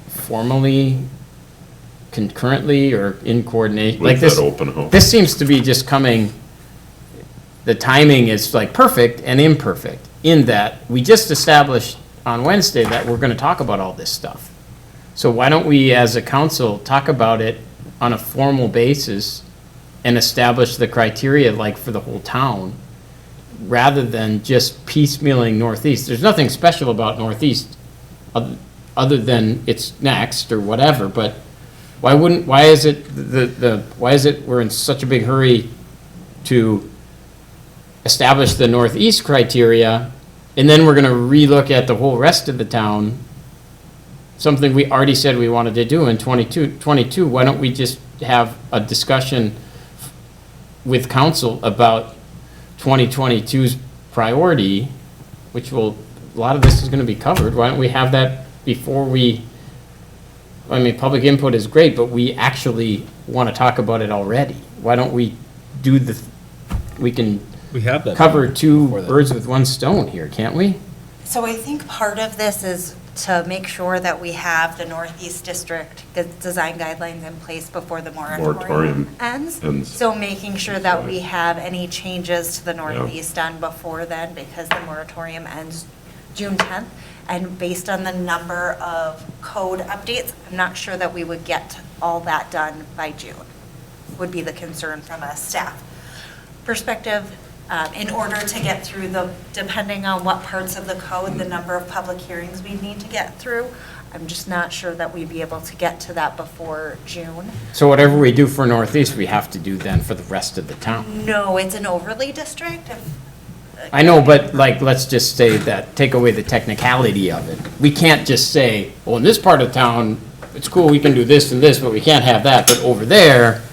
formally, concurrently, or in coordination? Like With this, that open house. this seems to be just coming, the timing is like perfect and imperfect, in that we just established on Wednesday that we're gonna talk about all this stuff. So why don't we, as a council, talk about it on a formal basis and establish the criteria, like, for the whole town, rather than just piecemealing Northeast? There's nothing special about Northeast, other than it's next or whatever, but why is it we're in such a big hurry to establish the Northeast criteria, and then we're gonna relook at the whole rest of the town, something we already said we wanted to do in 22, why don't we just have a discussion with council about 2022's priority, which will, a lot of this is gonna be covered, why don't we have that before public input is great, but we actually wanna talk about it already. Why don't we do we can We have that. cover two before that. birds with one stone here, can't we? So I think part of this is to make sure that we have the Northeast District design guidelines in place before the moratorium Moratorium ends. ends. So making sure that we have any changes to the Northeast done before then, because the moratorium ends June 10th. And based on the number of code updates, I'm not sure that we would get all that done by June, would be the concern from a staff perspective. In order to get through depending on what parts of the code, the number of public hearings we need to get through, I'm just not sure that we'd be able to get to that before June. So whatever we do for Northeast, we have to do then for the rest of the town. No, it's an overlay district. I know, but like, let's just say that, take away the technicality of it. We can't just say, well, in this part of town, it's cool, we can do this and this, but we can't have that, but over there,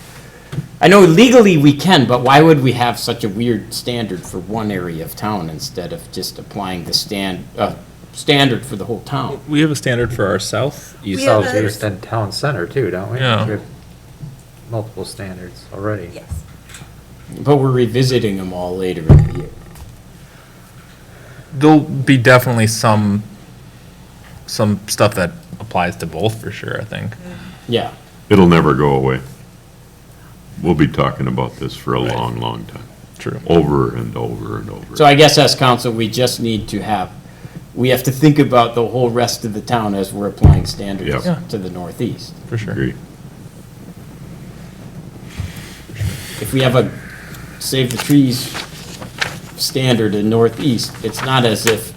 I know legally we can, but why would we have such a weird standard for one area of town instead of just applying the standard for the whole town? We have a standard for our southeast. We have a- Southeast and town center too, don't we? Yeah. We have multiple standards already. Yes. But we're revisiting them all later in the year. There'll be definitely some stuff that applies to both for sure, I think. Yeah. It'll never go away. We'll be talking about this for a Right. long, long time, True. over and over and over. So I guess as council, we just need to we have to think about the whole rest of the town as we're applying standards Yep. to the Northeast. For sure. Agree. If we have a save the trees standard in Northeast, it's not as if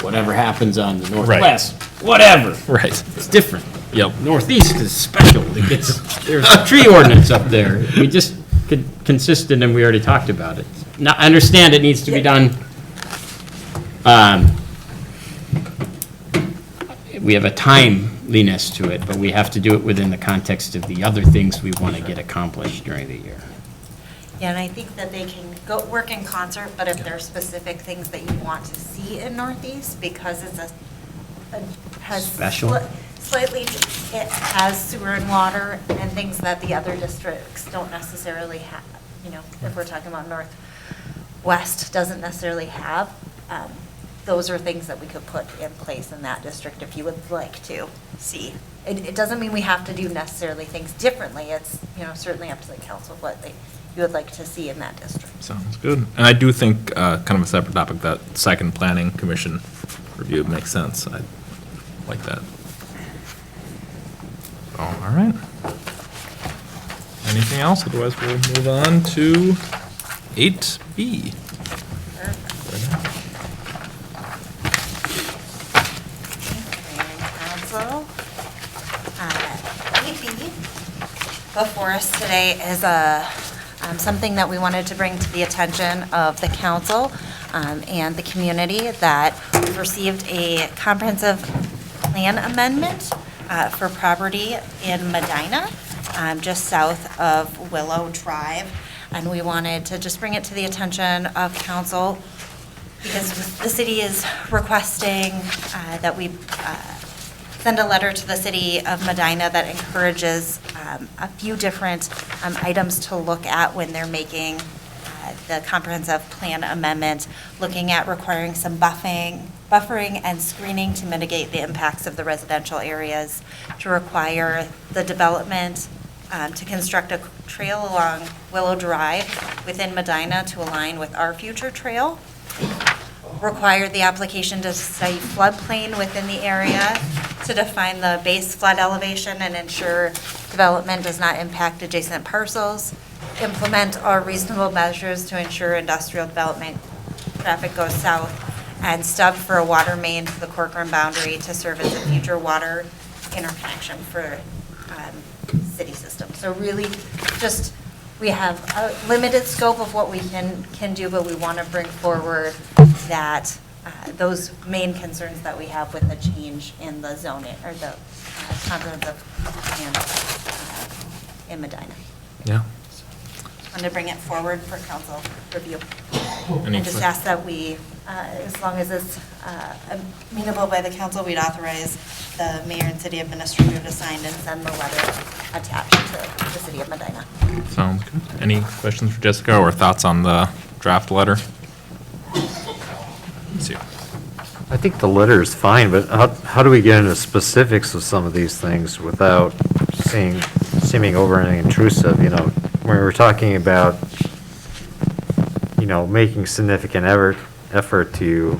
whatever happens on the Northwest, whatever, Right. it's different. Yep. Northeast is special. There's a tree ordinance up there. We just consistent, and we already talked about it. Now, I understand it needs to be done. We have a timeliness to it, but we have to do it within the context of the other things we want to get accomplished during the year. Yeah, and I think that they can work in concert, but if there are specific things that you want to see in Northeast, because it's has Special? slightly, it has sewer and water and things that the other districts don't necessarily have, if we're talking about Northwest doesn't necessarily have, those are things that we could put in place in that district if you would like to see. It doesn't mean we have to do necessarily things differently. It's, certainly up to the council what you would like to see in that district. Sounds good. And I do think, kind of a separate topic, that second planning commission review makes sense. I like that. All right. Anything else? Otherwise, we'll move on to 8B. Council, 8B before us today is something that we wanted to bring to the attention of the council and the community, that we've received a comprehensive plan amendment for property in Medina, just south of Willow Drive. And we wanted to just bring it to the attention of council because the city is requesting that we send a letter to the city of Medina that encourages a few different items to look at when they're making the comprehensive plan amendment, looking at requiring some buffering and screening to mitigate the impacts of the residential areas, to require the development to construct a trail along Willow Drive within Medina to align with our future trail, require the application to study floodplain within the area, to define the base flood elevation and ensure development does not impact adjacent parcels, implement all reasonable measures to ensure industrial development traffic goes south, and stub for a water main to the Corcoran boundary to serve as a future water interconnection for city system. So really, just, we have a limited scope of what we can do, but we want to bring forward that those main concerns that we have with the change in the zoning, or the comprehensive plan in Medina. Yeah. Want to bring it forward for council review. Any And just ask that we, as long as it's amenable by the council, we'd authorize the mayor and city administrator to sign and send the letter attached to the city of Medina. Sounds good. Any questions for Jessica or thoughts on the draft letter? Let's see. I think the letter is fine, but how do we get into specifics of some of these things without seeming overly intrusive, When we're talking about, making significant effort to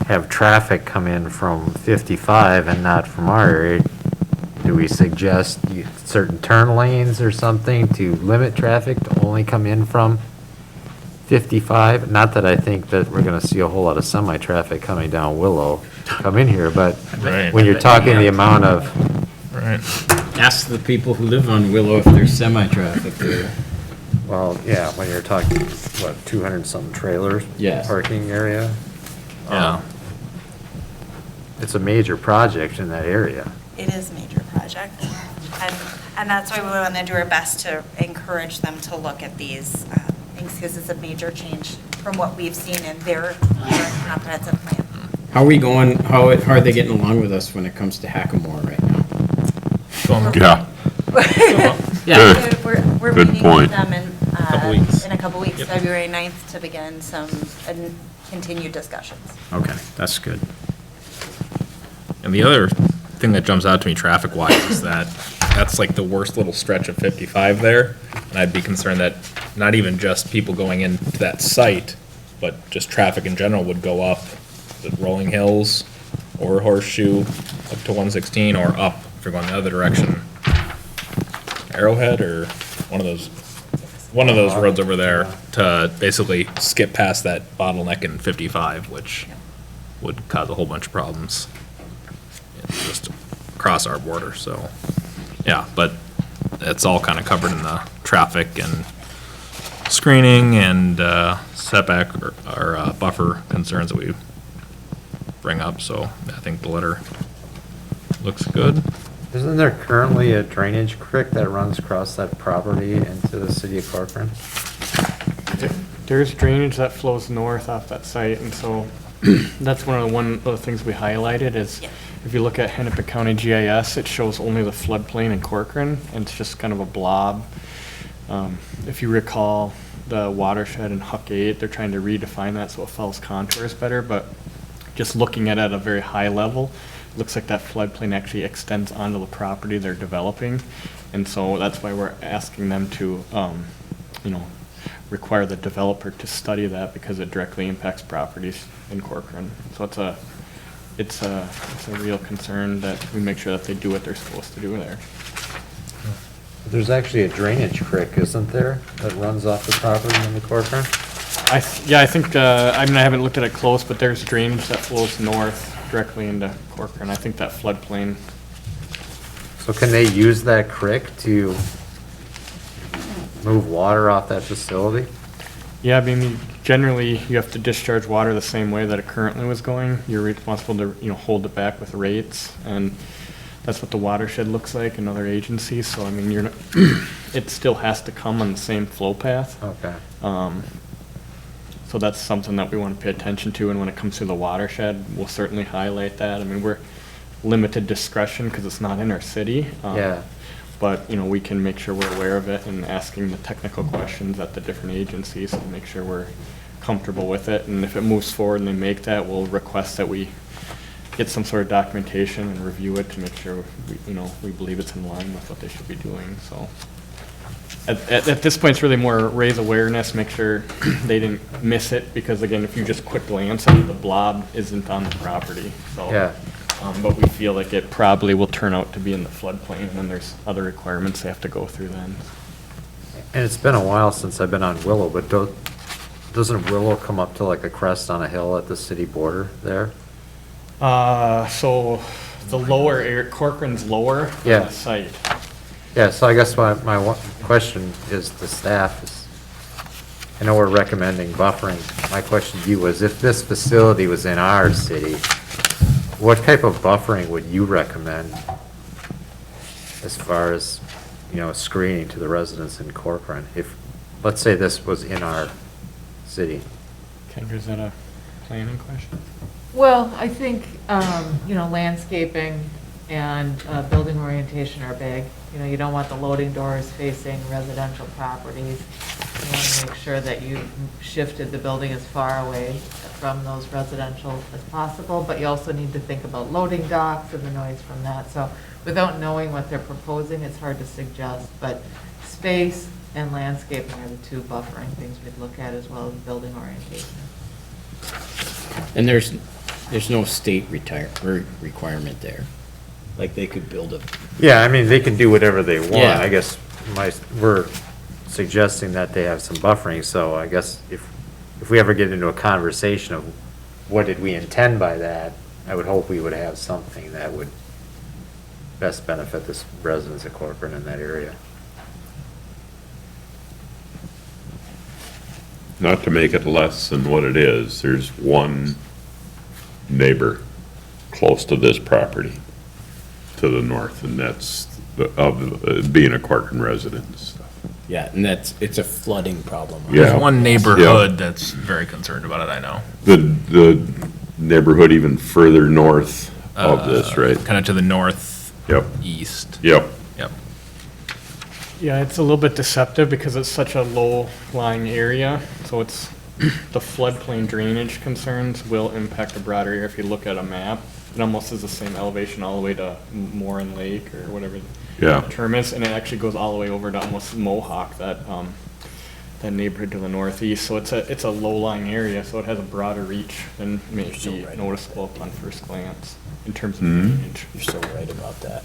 have traffic come in from 55 and not from our area, do we suggest certain turn lanes or something to limit traffic to only come in from 55? Not that I think that we're gonna see a whole lot of semi-traffic coming down Willow to come in here, but Right. when you're talking the amount of, Right. Ask the people who live on Willow if there's semi-traffic there. well, yeah, when you're talking, what, 200-something trailers? Yes. Parking area? Yeah. It's a major project in that area. It is a major project. And that's why we want to do our best to encourage them to look at these things, because it's a major change from what we've seen in their comprehensive plan. How are we going, how are they getting along with us when it comes to Hackamore right now? Yeah. Yeah. We're Good meeting point. with them in a couple weeks, Yep. February 9th, to begin some continued discussions. Okay, that's good. And the other thing that jumps out to me traffic-wise is that that's like the worst little stretch of 55 there. And I'd be concerned that not even just people going into that site, but just traffic in general would go up the Rolling Hills or Horseshoe up to 116 or up if you're going the other direction. Arrowhead or one of those roads over there to basically skip past that bottleneck in 55, which would cause a whole bunch of problems just across our border, so, yeah, but it's all kind of covered in the traffic and screening and setback or buffer concerns that we bring up, so I think the letter looks good. Isn't there currently a drainage creek that runs across that property into the city of Corcoran? There's drainage that flows north off that site, and so that's one of the things we highlighted is if you look at Hennepin County GIS, it shows only the floodplain in Corcoran, and it's just kind of a blob. If you recall, the watershed in Huck 8, they're trying to redefine that so it follows contours better, but just looking at it at a very high level, looks like that floodplain actually extends onto the property they're developing. And so that's why we're asking them to, require the developer to study that because it directly impacts properties in Corcoran. So it's a real concern that we make sure that they do what they're supposed to do there. There's actually a drainage creek, isn't there, that runs off the property in the Corcoran? I think, I haven't looked at it close, but there's drainage that flows north directly into Corcoran. I think that floodplain. So can they use that creek to move water off that facility? Yeah, generally, you have to discharge water the same way that it currently was going. You're responsible to, hold it back with rates, and that's what the watershed looks like in other agencies. So, you're not, it still has to come on the same flow path. Okay. So that's something that we want to pay attention to, and when it comes to the watershed, we'll certainly highlight that. We're limited discretion because it's not in our city. Yeah. But, we can make sure we're aware of it and asking the technical questions at the different agencies to make sure we're comfortable with it. And if it moves forward and they make that, we'll request that we get some sort of documentation and review it to make sure, we believe it's in line with what they should be doing, so. At this point, it's really more raise awareness, make sure they didn't miss it, because again, if you just quick glance at it, the blob isn't on the property, so. Yeah. But we feel like it probably will turn out to be in the floodplain, and then there's other requirements they have to go through then. And it's been a while since I've been on Willow, but doesn't Willow come up to like a crest on a hill at the city border there? So the lower area, Corcoran's lower than Yeah. the site. Yeah, so I guess my question is the staff is, I know we're recommending buffering. My question to you was, if this facility was in our city, what type of buffering would you recommend as far as, screening to the residents in Corcoran? If, let's say this was in our city. Kendra, is that a planning question? Well, I think, landscaping and building orientation are big. You don't want the loading doors facing residential properties. You want to make sure that you've shifted the building as far away from those residential as possible, but you also need to think about loading docks and the noise from that. So without knowing what they're proposing, it's hard to suggest, but space and landscaping are the two buffering things we'd look at, as well as building orientation. And there's There's no state requirement there. Like, they could build a, Yeah, I mean, they can do whatever they want. Yeah. I guess we're suggesting that they have some buffering, so I guess if we ever get into a conversation of what did we intend by that, I would hope we would have something that would best benefit the residents of Corcoran in that area. Not to make it less than what it is, there's one neighbor close to this property to the north, and that's being a Corcoran resident and stuff. yeah, and it's a flooding problem. Yeah. There's one neighborhood that's very concerned about it, I know. The neighborhood even further north of this, right? Kind of to the northeast. Yep. Yep. Yeah, it's a little bit deceptive because it's such a low-lying area, so it's, the floodplain drainage concerns will impact a broader area. If you look at a map, it almost is the same elevation all the way to Moran Lake or whatever Yeah. the term is, and it actually goes all the way over to almost Mohawk, that neighborhood to the northeast. So it's a low-lying area, so it has a broader reach than may be noticeable upon first glance in terms of drainage. You're so right about that.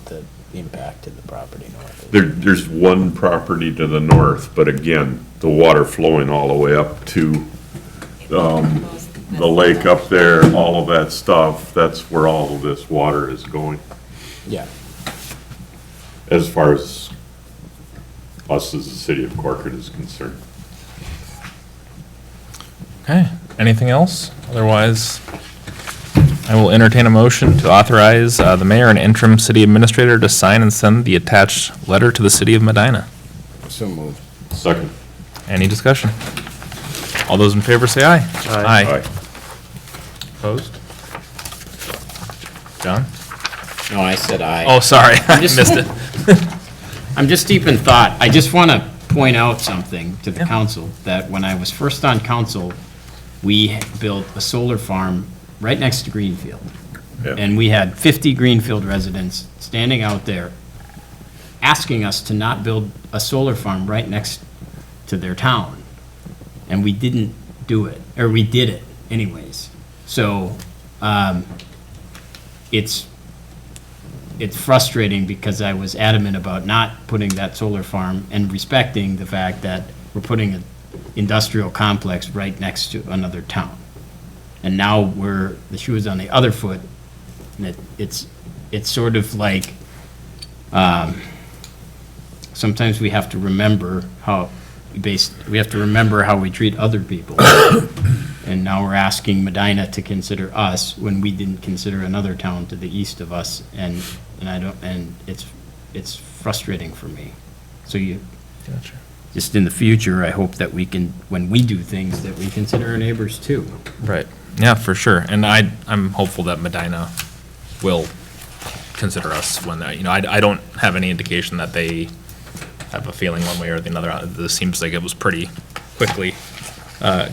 The impact to the property north. There's one property to the north, but again, the water flowing all the way up to, the lake up there, all of that stuff, that's where all of this water is going, Yeah. as far as us as the city of Corcoran is concerned. Okay, anything else? Otherwise, I will entertain a motion to authorize the mayor and interim city administrator to sign and send the attached letter to the city of Medina. So moved. Second. Any discussion? All those in favor say aye. Aye. Opposed? John? No, I said aye. Oh, sorry, I just- missed it. I'm just deep in thought. I just want to point out something to the council, that when I was first on council, we built a solar farm right next to Greenfield. Yeah. And we had 50 Greenfield residents standing out there asking us to not build a solar farm right next to their town. And we didn't do it, or we did it anyways. So, it's frustrating because I was adamant about not putting that solar farm and respecting the fact that we're putting an industrial complex right next to another town. And now the shoe is on the other foot, and it's sort of like, sometimes we have to remember how we have to remember how we treat other people. And now we're asking Medina to consider us when we didn't consider another town to the east of us, and it's frustrating for me. So Gotcha. just in the future, I hope that we can, when we do things, that we consider our neighbors too. Right, yeah, for sure. And I'm hopeful that Medina will consider us when they, I don't have any indication that they have a feeling one way or the other. This seems like it was pretty quickly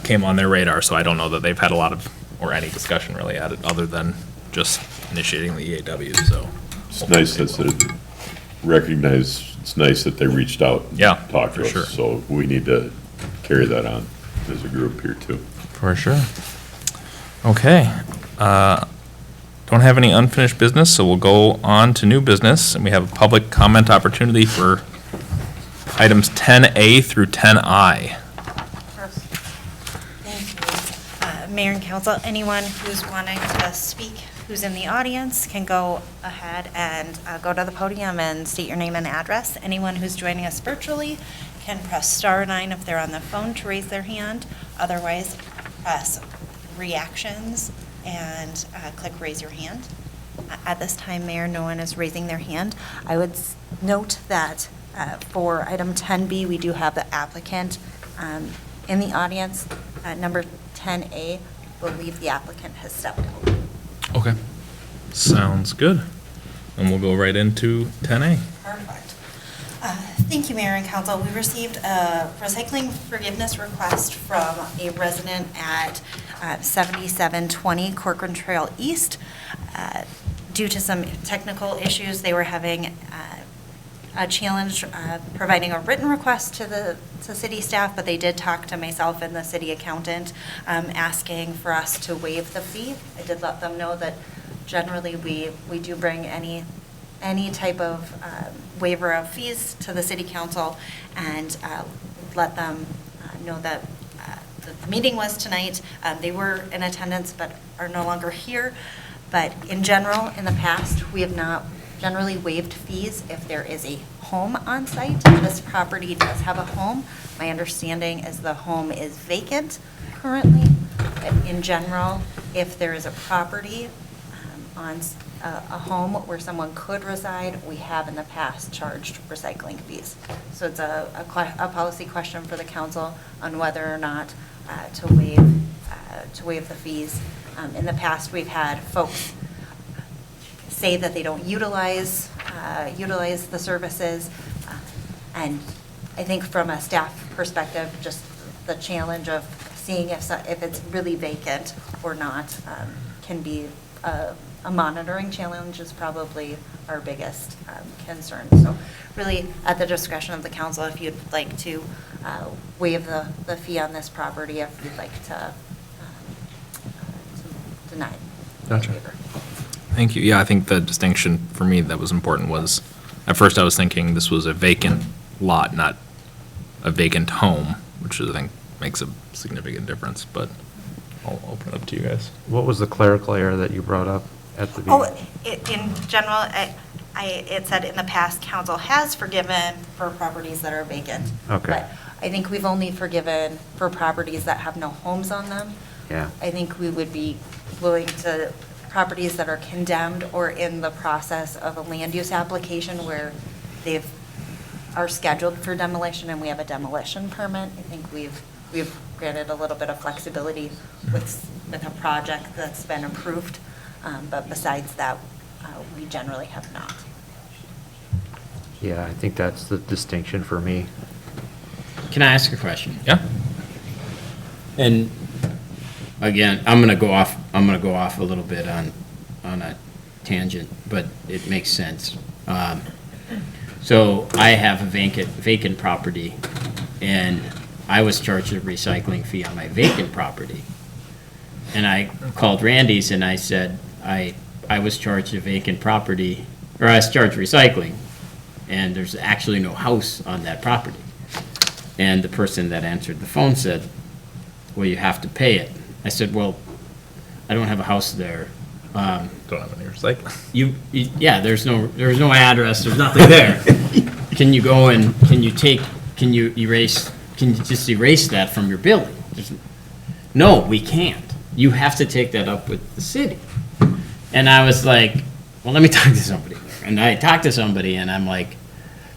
came on their radar, so I don't know that they've had a lot of, or any discussion really at it, other than just initiating the EAW, so. It's nice that it's nice that they reached out and Yeah, talked to for us. sure. So we need to carry that on as a group here too. For sure. Okay. Don't have any unfinished business, so we'll go on to new business, and we have a public comment opportunity for items 10A through 10I. Thank you. Mayor and council, anyone who's wanting to speak, who's in the audience, can go ahead and go to the podium and state your name and address. Anyone who's joining us virtually can press *9 if they're on the phone to raise their hand. Otherwise, press reactions and click raise your hand. At this time, Mayor, no one is raising their hand. I would note that for item 10B, we do have the applicant in the audience. Number 10A, I believe the applicant has stepped out. Okay. Sounds good. And we'll go right into 10A. Perfect. Thank you, Mayor and Council. We received a recycling forgiveness request from a resident at 7720 Corcoran Trail East. Due to some technical issues, they were having challenge providing a written request to city staff, but they did talk to myself and the city accountant, asking for us to waive the fee. I did let them know that generally we do bring any type of waiver of fees to the city council, and let them know that the meeting was tonight. They were in attendance but are no longer here. But in general, in the past, we have not generally waived fees if there is a home on site. This property does have a home. My understanding is the home is vacant currently. But in general, if there is a property on a home where someone could reside, we have in the past charged recycling fees. So it's a policy question for the council on whether or not to waive the fees. In the past, we've had folks say that they don't utilize the services, and I think from a staff perspective, just the challenge of seeing if it's really vacant or not can be a monitoring challenge is probably our biggest concern. So really at the discretion of the council, if you'd like to waive the fee on this property, if you'd like to deny. Gotcha. Thank you. Yeah, I think the distinction for me that was important was, at first I was thinking this was a vacant lot, not a vacant home, which I think makes a significant difference, but I'll open it up to you guys. What was the clerical error that you brought up at the Oh, beginning? in general, it said in the past, council has forgiven for properties that are vacant. Okay. But I think we've only forgiven for properties that have no homes on them. Yeah. I think we would be willing to, properties that are condemned or in the process of a land use application where are scheduled for demolition and we have a demolition permit. I think we've granted a little bit of flexibility with a project that's been approved. But besides that, we generally have not. Yeah, I think that's the distinction for me. Can I ask a question? Yeah? And again, I'm gonna go off a little bit on a tangent, but it makes sense. So I have a vacant property, and I was charged a recycling fee on my vacant property. And I called Randy's and I said, I was charged a vacant property, or I was charged recycling, and there's actually no house on that property. And the person that answered the phone said, well, you have to pay it. I said, well, I don't have a house there. Don't have any recycling. Yeah, there's no address, there's nothing there. Can you go and, can you just erase that from your billing? No, we can't. You have to take that up with the city. And I was like, well, let me talk to somebody. And I talked to somebody and I'm like,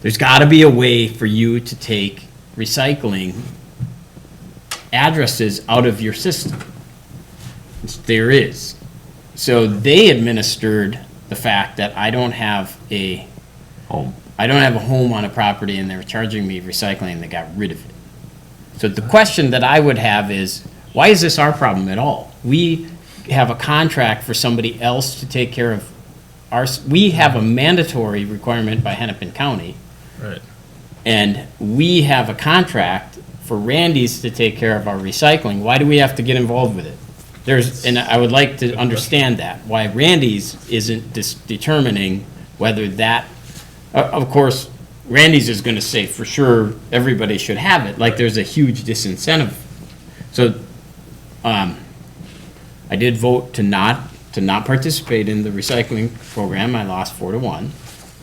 there's gotta be a way for you to take recycling addresses out of your system. There is. So they administered the fact that I don't have a home on a property and they were charging me recycling and they got rid of it. So the question that I would have is, why is this our problem at all? We have a contract for somebody else to take care of we have a mandatory requirement by Hennepin County. Right. And we have a contract for Randy's to take care of our recycling. Why do we have to get involved with it? And I would like to understand that, why Randy's isn't determining whether that, of course, Randy's is gonna say for sure everybody should have it, like there's a huge disincentive. So, I did vote to not participate in the recycling program. I lost 4-1,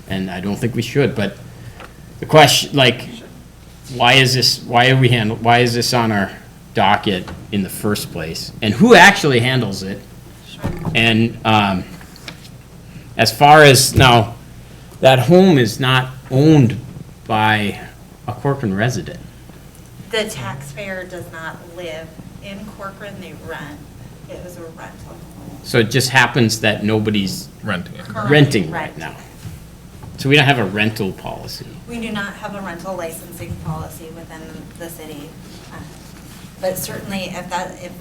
and I don't think we should, but the question, like, why is this on our docket in the first place? And who actually handles it? And, as far as, now, that home is not owned by a Corcoran resident. The taxpayer does not live in Corcoran, they rent. It was a rental home. So it just happens that nobody's Renting it. renting right now. So we don't have a rental policy. We do not have a rental licensing policy within the city. But certainly, if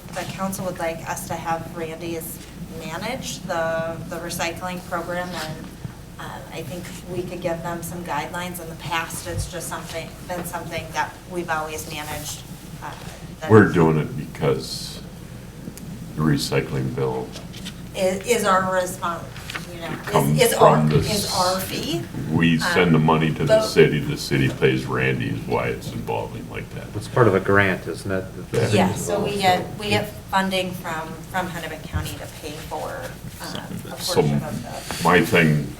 the council would like us to have Randy's manage the recycling program, then I think we could give them some guidelines. In the past, it's just been something that we've always managed. We're doing it because the recycling bill Is our response, you know, comes is from the. is our fee. We send the money to the but- city pays Randy is why it's involving like that. It's part of a grant, isn't it? Yeah, so we get funding from Hennepin County to pay for a So portion of the. my thing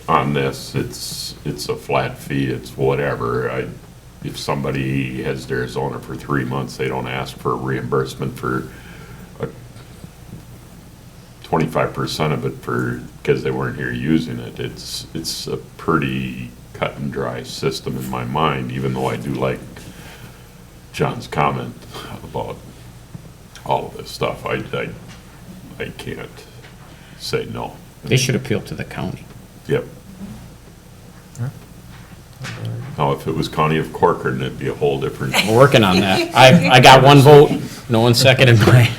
on this, it's a flat fee, it's whatever. If somebody has theirs owner for 3 months, they don't ask for a reimbursement for 25% of it because they weren't here using it. It's a pretty cut and dry system in my mind, even though I do like John's comment about all of this stuff. I can't say no. They should appeal to the county. Yep. Now, if it was County of Corcoran, it'd be a whole different. We're working on that. I got one vote, no one seconded mine.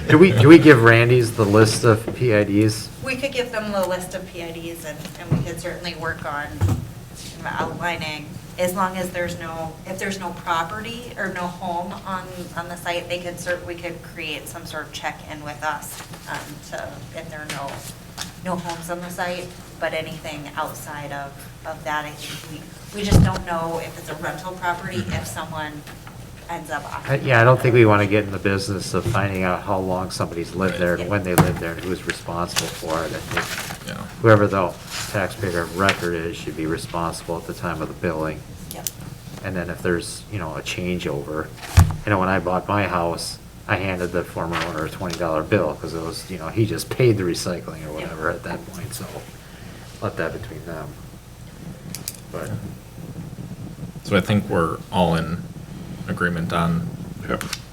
Do we give Randy's the list of PIDs? We could give them the list of PIDs and we could certainly work on outlining, as long as if there's no property or no home on the site, we could create some sort of check-in with us if there are no homes on the site, but anything outside of that, I think we just don't know if it's a rental property, if someone ends up occupying. Yeah, I don't think we want to get in the business of finding out how long somebody's lived there and when they lived there and who's responsible for it. I think Yeah. whoever the taxpayer of record is should be responsible at the time of the billing. Yep. And then if there's, a changeover, when I bought my house, I handed the former owner a $20 bill because it was, he just paid the recycling or whatever at that point, so let that between them. But, So I think we're all in agreement on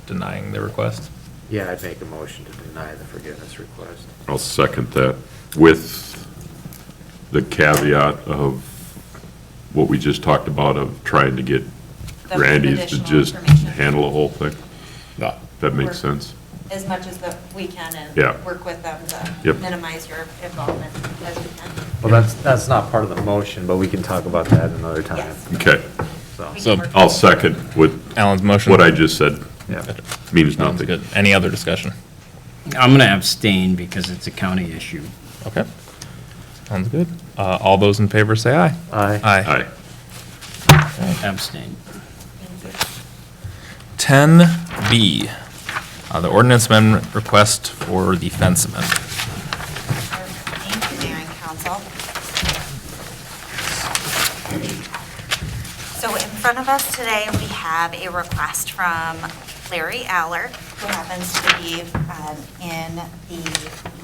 denying the request. yeah, I'd make a motion to deny the forgiveness request. I'll second that with the caveat of what we just talked about of trying to get The Randy's to additional just information. handle the whole thing. Yeah. That makes sense. As much as we can Yeah. and work with them to Yep. minimize your involvement as we can. Well, that's not part of the motion, but we can talk about that another time. Yes. Okay, So, We So can work I'll with- second with Alan's motion. what I just said. yeah. Means Sounds nothing. good. Any other discussion? I'm gonna abstain because it's a county issue. Okay. Sounds good. All those in favor say aye. Aye. Aye. Abstain. 10B, the ordinance amendment request for the fence amendment. Thank you, Mayor and Council. So in front of us today, we have a request from Larry Aller, who happens to be in the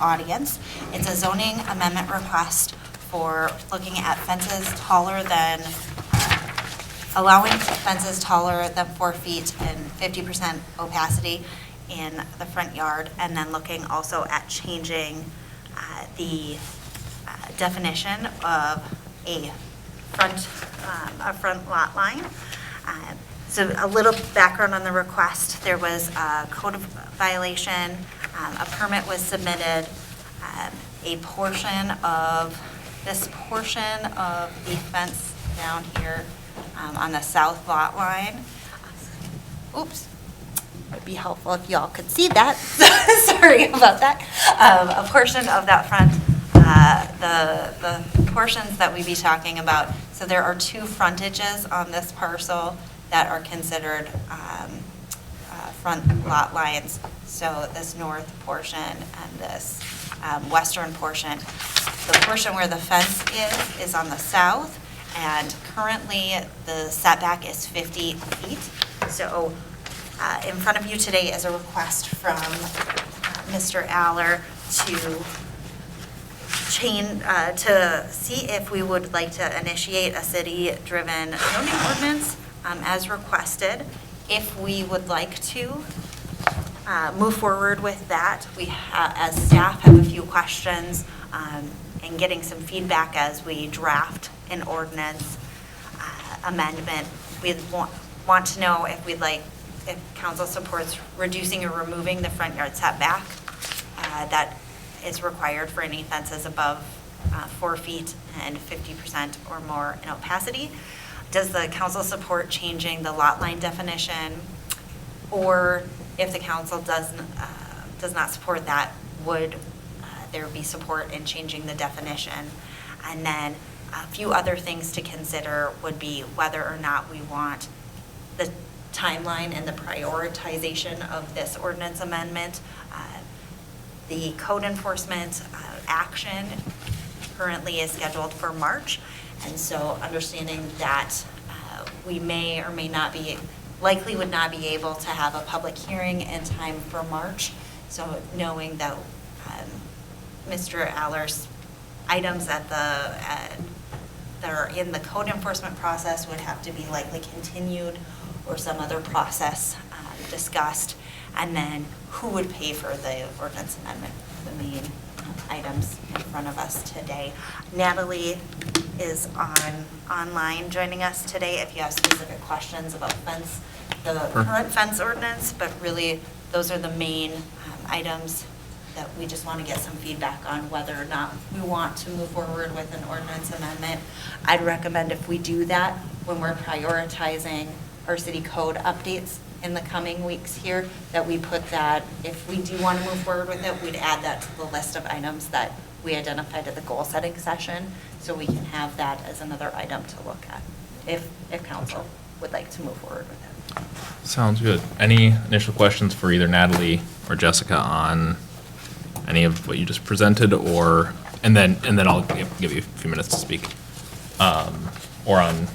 audience. It's a zoning amendment request for looking at fences taller than, allowing fences taller than 4 feet and 50% opacity in the front yard, and then looking also at changing the definition of a front lot line. So a little background on the request. There was a code violation, a permit was submitted, this portion of the fence down here on the south lot line. Oops. It'd be helpful if y'all could see that. Sorry about that. A portion of that front, the portions that we'd be talking about. So there are 2 frontages on this parcel that are considered front lot lines. So this north portion and this western portion. The portion where the fence is on the south, and currently the setback is 50 feet. So in front of you today is a request from Mr. Aller to see if we would like to initiate a city-driven zoning ordinance as requested. If we would like to move forward with that, we, as staff, have a few questions and getting some feedback as we draft an ordinance amendment. We'd want to know if council supports reducing or removing the front yard setback that is required for any fences above 4 feet and 50% or more in opacity. Does the council support changing the lot line definition? Or if the council does not support that, would there be support in changing the definition? And then a few other things to consider would be whether or not we want the timeline and the prioritization of this ordinance amendment. The code enforcement action currently is scheduled for March, and so understanding that we may or may not be, likely would not be able to have a public hearing in time for March. So knowing that Mr. Aller's items that are in the code enforcement process would have to be likely continued or some other process discussed. And then who would pay for the ordinance amendment, the main items in front of us today. Natalie is online joining us today if you have specific questions about fence, the current fence ordinance, but really those are the main items that we just want to get some feedback on whether or not we want to move forward with an ordinance amendment. I'd recommend if we do that when we're prioritizing our city code updates in the coming weeks here, that we put that, if we do want to move forward with it, we'd add that to the list of items that we identified at the goal setting session, so we can have that as another item to look at, if council would like to move forward with it. Sounds good. Any initial questions for either Natalie or Jessica on any of what you just presented, or, and then I'll give you a few minutes to speak, or on,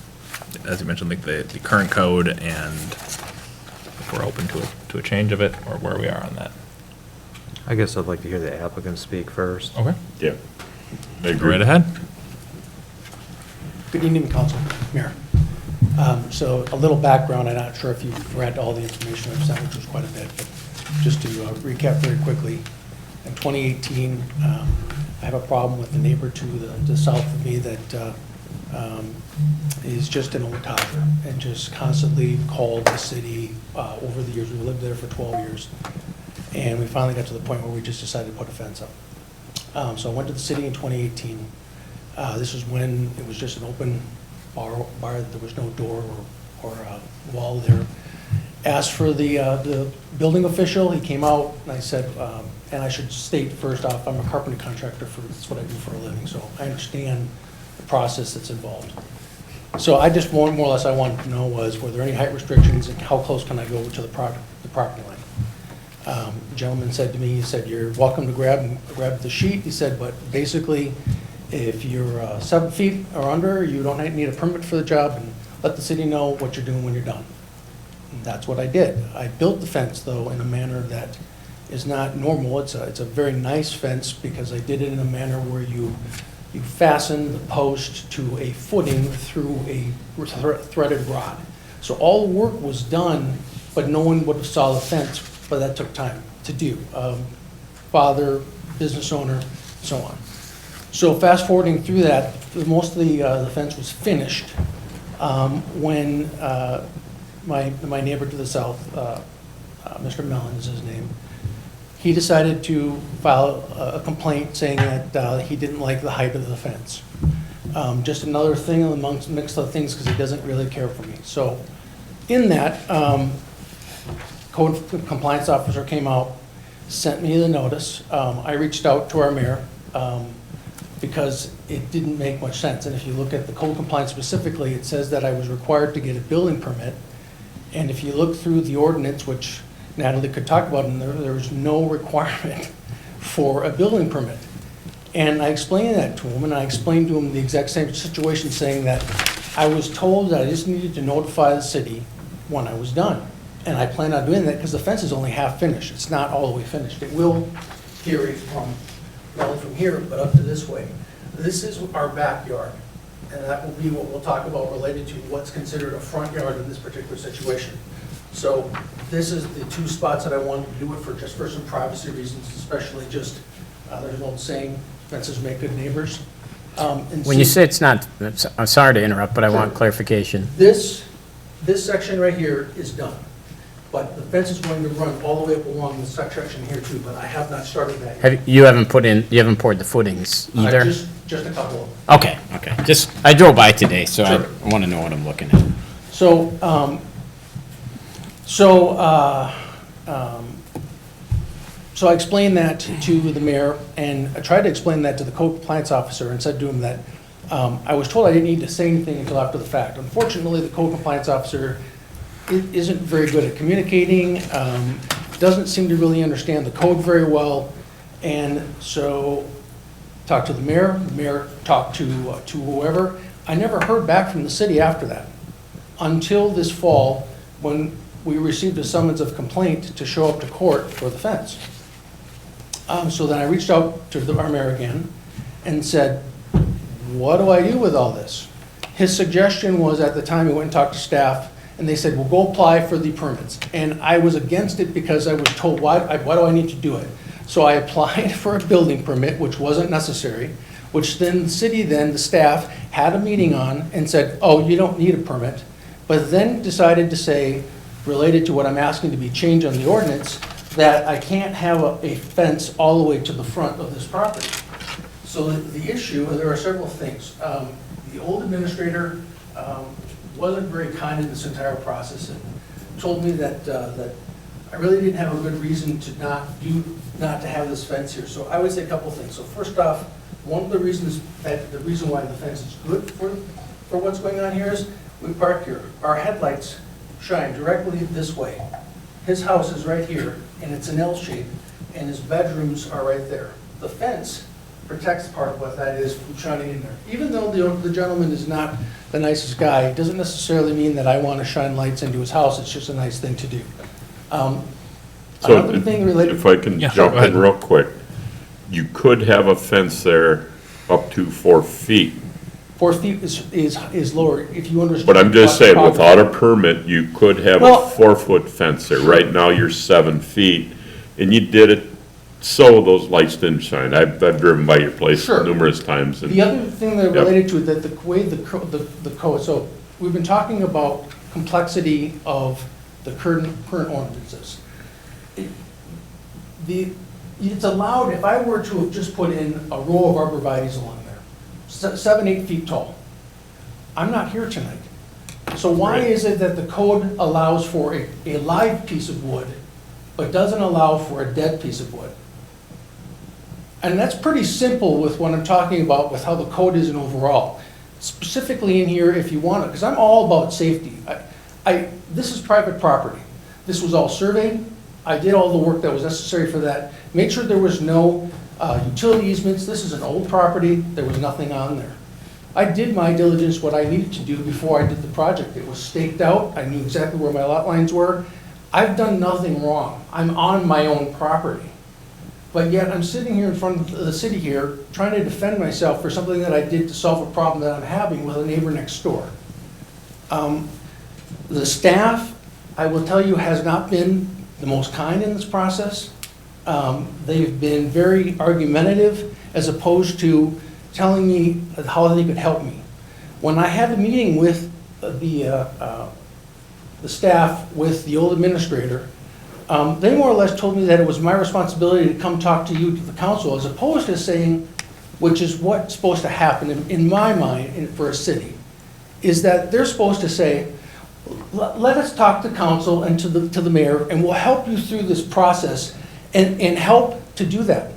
as you mentioned, like the current code, and if we're open to a change of it, or where we are on that. I guess I'd like to hear the applicant speak first. Okay. Yeah. I Go agree. right ahead. Good evening, Council, Mayor. So a little background, I'm not sure if you've read all the information I've sent, which was quite a bit, but just to recap very quickly. In 2018, I have a problem with the neighbor to the south of me that is just an old codger and just constantly called the city over the years. We lived there for 12 years. And we finally got to the point where we just decided to put a fence up. So I went to the city in 2018. This was when it was just an open bar. There was no door or wall there. Asked for the building official. He came out, and I said, and I should state first off, I'm a carpenter contractor. That's what I do for a living, so I understand the process that's involved. So I just more or less I wanted to know was, were there any height restrictions, and how close can I go to the property line? The gentleman said to me, he said, you're welcome to grab the sheet. He said, but basically, if you're 7 feet or under, you don't need a permit for the job, and let the city know what you're doing when you're done. And that's what I did. I built the fence, though, in a manner that is not normal. It's a very nice fence because I did it in a manner where you fasten the post to a footing through a threaded rod. So all the work was done, but no one would have saw the fence, but that took time to do. Father, business owner, so on. So fast forwarding through that, most of the fence was finished when my neighbor to the south, Mr. Mellon is his name, he decided to file a complaint saying that he didn't like the height of the fence. Just another thing amongst mixed other things because he doesn't really care for me. So in that, code compliance officer came out, sent me the notice. I reached out to our mayor because it didn't make much sense. And if you look at the code compliance specifically, it says that I was required to get a building permit. And if you look through the ordinance, which Natalie could talk about, and there was no requirement for a building permit. And I explained that to him, and I explained to him the exact same situation, saying that I was told that I just needed to notify the city when I was done. And I plan on doing that because the fence is only half finished. It's not all the way finished. It will carry from, not only from here, but up to this way. This is our backyard, and that will be what we'll talk about related to what's considered a front yard in this particular situation. So this is the two spots that I wanted to do it for, just for some privacy reasons, especially just, there's an old saying, fences make good neighbors. When you say it's not, I'm sorry to interrupt, but I want clarification. This section right here is done, but the fence is going to run all the way up along this section here too, but I have not started that yet. You haven't poured the footings either? I just just a couple. Okay, just, I drove by today, so I Sure. want to know what I'm looking at. So, so I explained that to the mayor, and I tried to explain that to the code compliance officer, and said to him that I was told I didn't need to say anything until after the fact. Unfortunately, the code compliance officer isn't very good at communicating, doesn't seem to really understand the code very well, and so talked to the mayor talked to whoever. I never heard back from the city after that, until this fall, when we received a summons of complaint to show up to court for the fence. So then I reached out to our mayor again and said, what do I do with all this? His suggestion was, at the time, he went and talked to staff, and they said, well, go apply for the permits. And I was against it because I was told, why do I need to do it? So I applied for a building permit, which wasn't necessary, which then the city, the staff, had a meeting on and said, oh, you don't need a permit, but then decided to say, related to what I'm asking to be changed on the ordinance, that I can't have a fence all the way to the front of this property. So the issue, and there are several things. The old administrator wasn't very kind in this entire process and told me that I really didn't have a good reason to not to have this fence here. So I would say a couple things. So first off, one of the reasons why the fence is good for what's going on here is we park here. Our headlights shine directly this way. His house is right here, and it's an L shape, and his bedrooms are right there. The fence protects part of what that is from shining in there. Even though the gentleman is not the nicest guy, it doesn't necessarily mean that I want to shine lights into his house. It's just a nice thing to do. So Another thing related. if I can Yeah, jump go ahead. in real quick, you could have a fence there up to 4 feet. 4 feet is lower, if you understand. But I'm just saying, property. without a permit, you could have Well- a 4-foot fence there. Right now, you're 7 feet, and you did it so those lights didn't shine. I've driven by your place Sure. numerous times, and The other thing that Yep. related to it, that the way the code, so we've been talking about complexity of the current ordinances. It's allowed, if I were to have just put in a row of arborvitaes along there, 7, 8 feet tall, I'm not here tonight. So why Right. is it that the code allows for a live piece of wood, but doesn't allow for a dead piece of wood? And that's pretty simple with what I'm talking about, with how the code is in overall. Specifically in here, if you want it, because I'm all about safety. This is private property. This was all surveyed. I did all the work that was necessary for that. Made sure there was no utility easements. This is an old property. There was nothing on there. I did my diligence, what I needed to do before I did the project. It was staked out. I knew exactly where my lot lines were. I've done nothing wrong. I'm on my own property. But yet I'm sitting here in front of the city here, trying to defend myself for something that I did to solve a problem that I'm having with a neighbor next door. The staff, I will tell you, has not been the most kind in this process. They've been very argumentative as opposed to telling me how they could help me. When I had a meeting with the staff, with the old administrator, they more or less told me that it was my responsibility to come talk to you, to the council, as opposed to saying, which is what's supposed to happen in my mind for a city, is that they're supposed to say, let us talk to council and to the mayor, and we'll help you through this process and help to do that.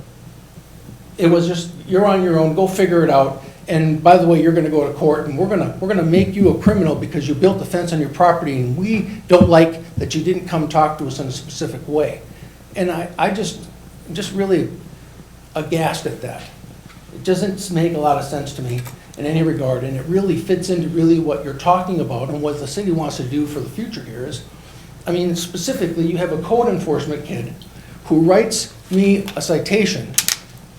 It was just, you're on your own, go figure it out. And by the way, you're gonna go to court, and we're gonna make you a criminal because you built the fence on your property, and we don't like that you didn't come talk to us in a specific way. And I just really aghast at that. It doesn't make a lot of sense to me in any regard, and it really fits into really what you're talking about and what the city wants to do for the future here is, I mean, specifically, you have a code enforcement kid who writes me a citation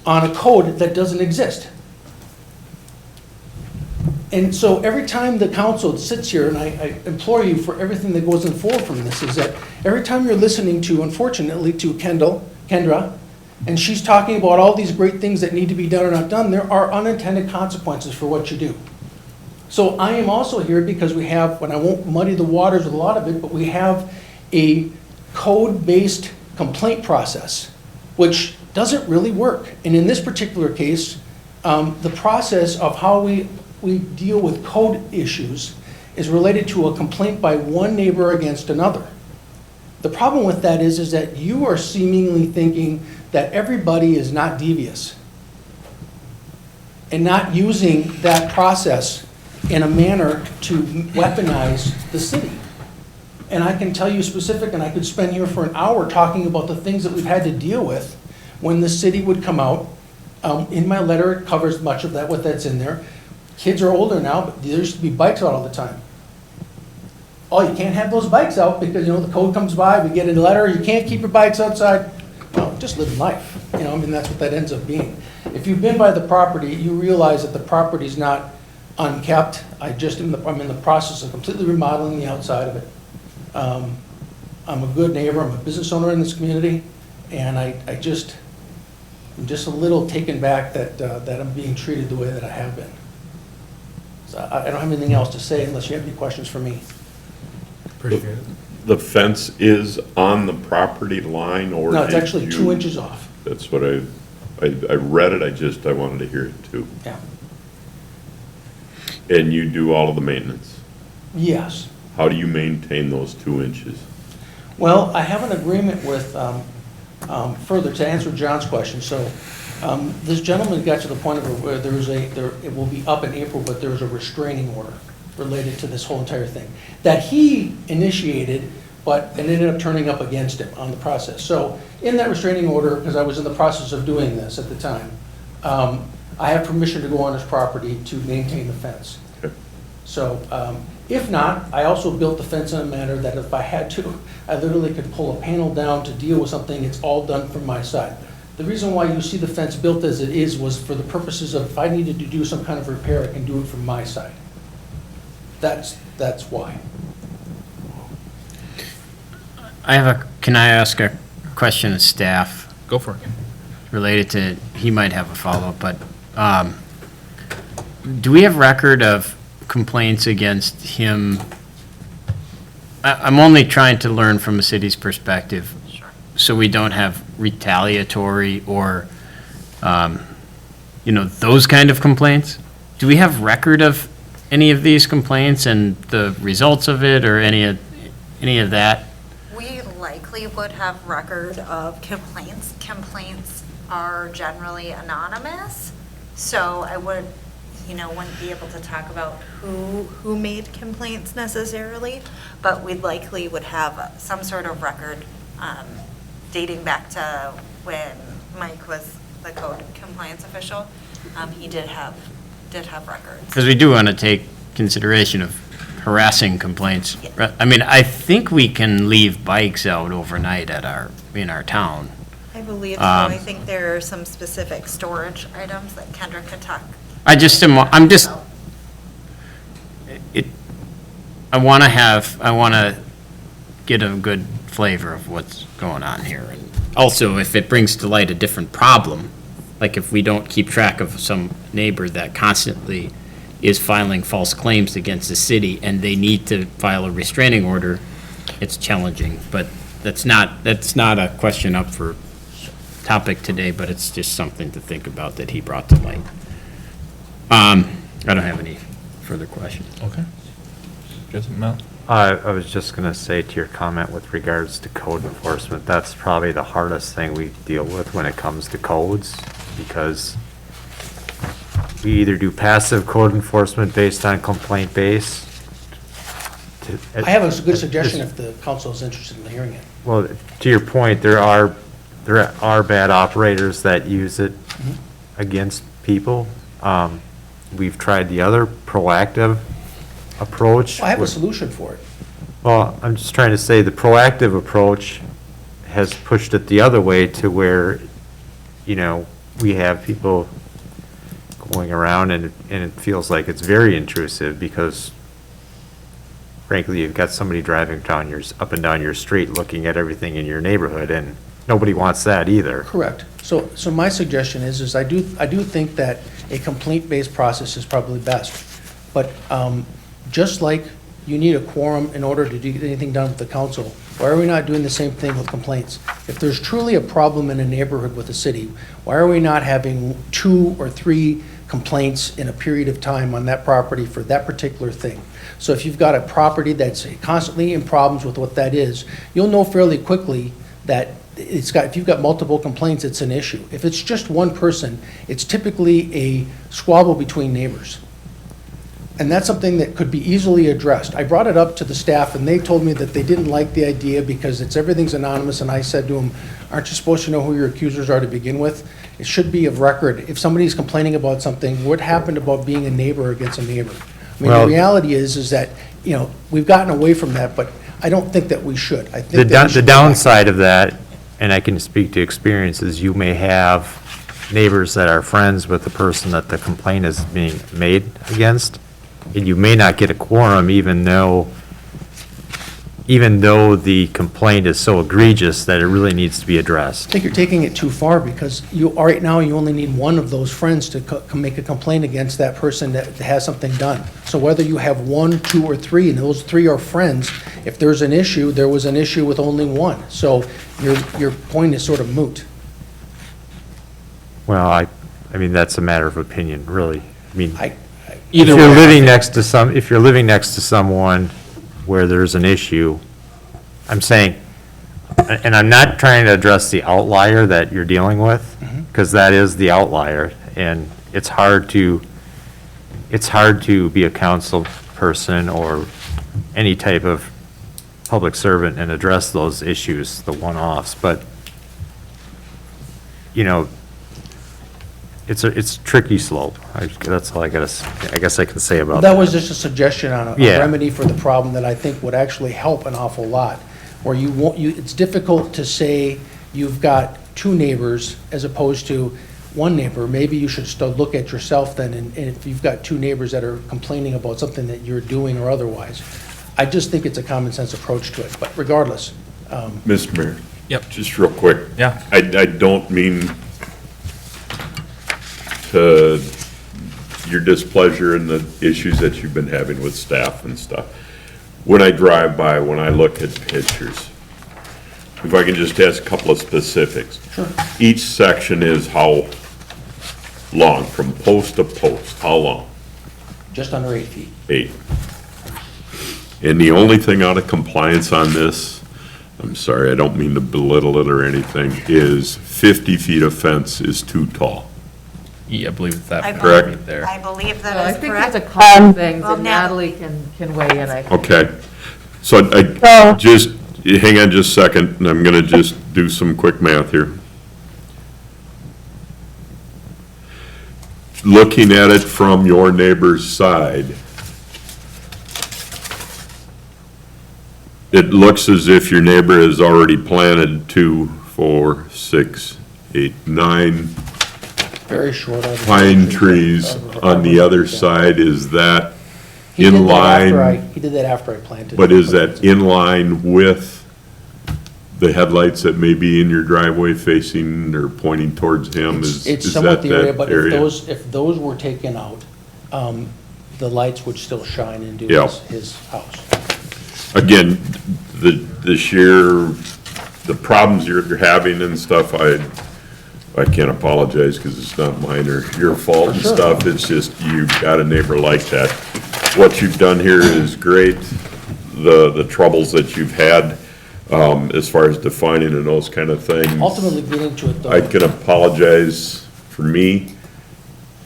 on a code that doesn't exist. And so every time the council sits here, and I implore you for everything that goes forward from this, is that every time you're listening to, unfortunately, to Kendra, and she's talking about all these great things that need to be done or not done, there are unintended consequences for what you do. So I am also here because we have, and I won't muddy the waters with a lot of it, but we have a code-based complaint process, which doesn't really work. And in this particular case, the process of how we deal with code issues is related to a complaint by one neighbor against another. The problem with that is that you are seemingly thinking that everybody is not devious and not using that process in a manner to weaponize the city. And I can tell you specific, and I could spend here for an hour talking about the things that we've had to deal with when the city would come out. In my letter, it covers much of that, what that's in there. Kids are older now, but there used to be bikes out all the time. Oh, you can't have those bikes out because, the code comes by, we get a letter, you can't keep your bikes outside. Well, just live life, that's what that ends up being. If you've been by the property, you realize that the property's not unkept. I'm in the process of completely remodeling the outside of it. I'm a good neighbor, I'm a business owner in this community, and I'm just a little taken back that I'm being treated the way that I have been. So I don't have anything else to say unless you have any questions for me. Appreciate it. The fence is on the property line, or? No, it's did actually you- 2 inches off. That's what I read it, I wanted to hear it too. Yeah. And you do all of the maintenance? Yes. How do you maintain those 2 inches? Well, I have an agreement with, further to answer John's question, so this gentleman got to the point of where it will be up in April, but there's a restraining order related to this whole entire thing that he initiated, but it ended up turning up against him on the process. So in that restraining order, because I was in the process of doing this at the time, I have permission to go on his property to maintain the fence. Okay. So if not, I also built the fence in a manner that if I had to, I literally could pull a panel down to deal with something. It's all done from my side. The reason why you see the fence built as it is was for the purposes of if I needed to do some kind of repair, I can do it from my side. That's why. Can I ask a question of staff Go for it. related to, he might have a follow-up, but do we have record of complaints against him? I'm only trying to learn from a city's perspective, so we don't have retaliatory or, those kind of complaints. Do we have record of any of these complaints and the results of it, or any of that? We likely would have record of complaints. Complaints are generally anonymous, so I wouldn't be able to talk about who made complaints necessarily, but we likely would have some sort of record dating back to when Mike was the code compliance official. He did have records. Because we do want to take consideration of harassing complaints. Yeah. I mean, I think we can leave bikes out overnight in our town. I believe so. I think there are some specific storage items that Kendra could talk. I want to get a good flavor of what's going on here. And also, if it brings to light a different problem, like if we don't keep track of some neighbor that constantly is filing false claims against the city and they need to file a restraining order, it's challenging. But that's not a question up for topic today, but it's just something to think about that he brought to light. I don't have any further questions. Okay. Just Mel. I was just going to say to your comment with regards to code enforcement, that's probably the hardest thing we deal with when it comes to codes, because we either do passive code enforcement based on complaint base. I have a good suggestion if the council is interested in hearing it. Well, to your point, there are bad operators that use it against people. We've tried the other proactive approach. I have a solution for it. Well, I'm just trying to say the proactive approach has pushed it the other way to where, we have people going around and it feels like it's very intrusive because frankly, you've got somebody driving up and down your street looking at everything in your neighborhood, and nobody wants that either. Correct. So my suggestion is I do think that a complaint-based process is probably best. But just like you need a quorum in order to get anything done with the council, why are we not doing the same thing with complaints? If there's truly a problem in a neighborhood with the city, why are we not having 2 or 3 complaints in a period of time on that property for that particular thing. So if you've got a property that's constantly in problems with what that is, you'll know fairly quickly that if you've got multiple complaints, it's an issue. If it's just one person, it's typically a squabble between neighbors. And that's something that could be easily addressed. I brought it up to the staff, and they told me that they didn't like the idea because everything's anonymous, and I said to them, aren't you supposed to know who your accusers are to begin with? It should be of record. If somebody's complaining about something, what happened about being a neighbor against a neighbor? I mean, the reality is that, we've gotten away from that, but I don't think that we should. I think that we The should go back. downside of that, and I can speak to experiences, you may have neighbors that are friends with the person that the complaint is being made against, and you may not get a quorum even though the complaint is so egregious that it really needs to be I addressed. think you're taking it too far because right now, you only need one of those friends to make a complaint against that person that has something done. So whether you have 1, 2, or 3, and those 3 are friends, if there's an issue, there was an issue with only one. So your point is sort of moot. Well, I mean, that's a matter of opinion, really. I mean, I- if you're living next to someone where there's an issue, I'm saying, and I'm not trying to address the outlier that you're dealing with, because that is the outlier, and it's hard to be a council person or any type of public servant and address those issues, the one-offs, but, it's a tricky slope. That's all I guess I can say about that. That was just a suggestion on a Yeah. remedy for the problem that I think would actually help an awful lot. Where it's difficult to say you've got 2 neighbors as opposed to 1 neighbor. Maybe you should still look at yourself then, and if you've got 2 neighbors that are complaining about something that you're doing or otherwise. I just think it's a common sense approach to it, but regardless. Mr. Mayor? Yep. Just real quick. Yeah. I don't mean to your displeasure in the issues that you've been having with staff and stuff. When I drive by, when I look at pictures, if I can just ask a couple of specifics. Sure. Each section is how long, from post to post, how long? Just under 8 feet. 8. And the only thing out of compliance on this, I'm sorry, I don't mean to belittle it or anything, is 50 feet of fence is too tall. Yeah, I believe that. I Correct. right there. I believe So I that is think there's a correct. couple things, well, and Natalie- Natalie can weigh in, I think. Okay. So hang on just a second, and I'm gonna just do some quick math here. Looking at it from your neighbor's side, it looks as if your neighbor has already planted 2, 4, 6, 8, 9 Very short. pine trees on the other side. Is that He did in that after line? He did that after I planted. But is that in line with the headlights that may be in your driveway facing or pointing towards him? It's Is somewhat that the area, that but area? if those were taken out, the lights would still shine into Yeah. his house. Again, the problems you're having and stuff, I can't apologize because it's not mine or your fault and sure. stuff. It's just you've got a neighbor like that. What you've done here is great. The troubles that you've had, as far as defining and those kind of things. Ultimately getting to it I though, can apologize for me.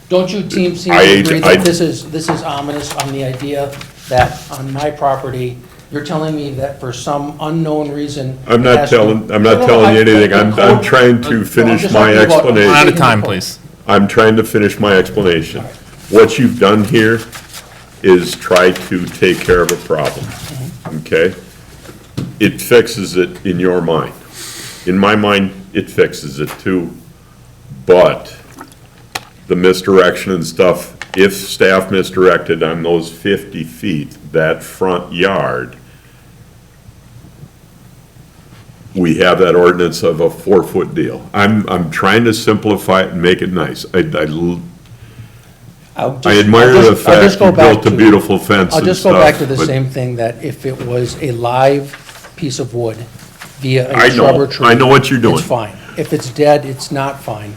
don't you team seem I- to agree I- that this is ominous on the idea that on my property, you're telling me that for some unknown reason. I'm it not has to- telling you No, anything. the I'm code- trying to No, finish just my talking about- explanation. One at a time, please. I'm trying to finish my explanation. What you've done here is try to take care of a problem, okay? It fixes it in your mind. In my mind, it fixes it too, but the misdirection and stuff, if staff misdirected on those 50 feet, that front yard, we have that ordinance of a 4-foot deal. I'm trying to simplify it and make it nice. I admire the fact you built a beautiful fence I'll and just go back to stuff, the but same thing, that if it was a live piece of wood via I a know. shrub or tree. I know what you're doing. It's fine. If it's dead, it's not fine.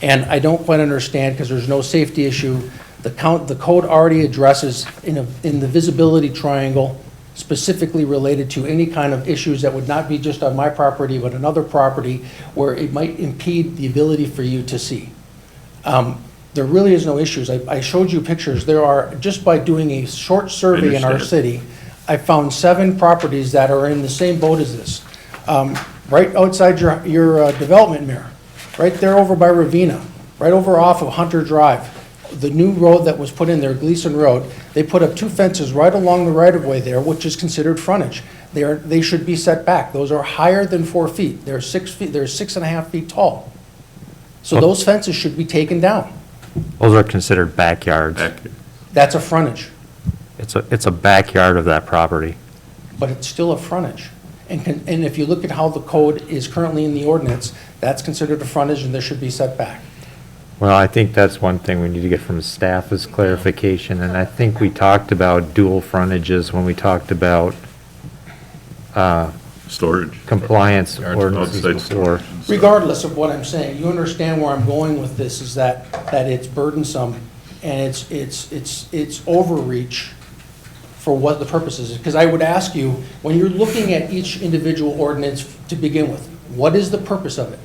And I don't quite understand, because there's no safety issue. The code already addresses in the visibility triangle, specifically related to any kind of issues that would not be just on my property, but another property where it might impede the ability for you to see. There really is no issues. I showed you pictures. There are, just by doing a short survey in our understand. city, I found 7 properties that are in the same boat as this. Right outside your development mirror, right there over by Ravina, right over off of Hunter Drive, the new road that was put in there, Gleason Road, they put up 2 fences right along the right-of-way there, which is considered frontage. They should be set back. Those are higher than 4 feet. They're 6 feet, they're 6.5 feet tall. So those fences should be taken down. Those are considered backyards. That's a frontage, It's a backyard of that property. but it's still a frontage. And if you look at how the code is currently in the ordinance, that's considered a frontage and there should be setback. Well, I think that's one thing we need to get from staff is clarification, and I think we talked about dual frontages when we talked about Storage. compliance ordinances Outside before. storage and stuff. Regardless of what I'm saying, you understand where I'm going with this, is that it's burdensome and it's overreach for what the purpose is. Because I would ask you, when you're looking at each individual ordinance to begin with, what is the purpose of it?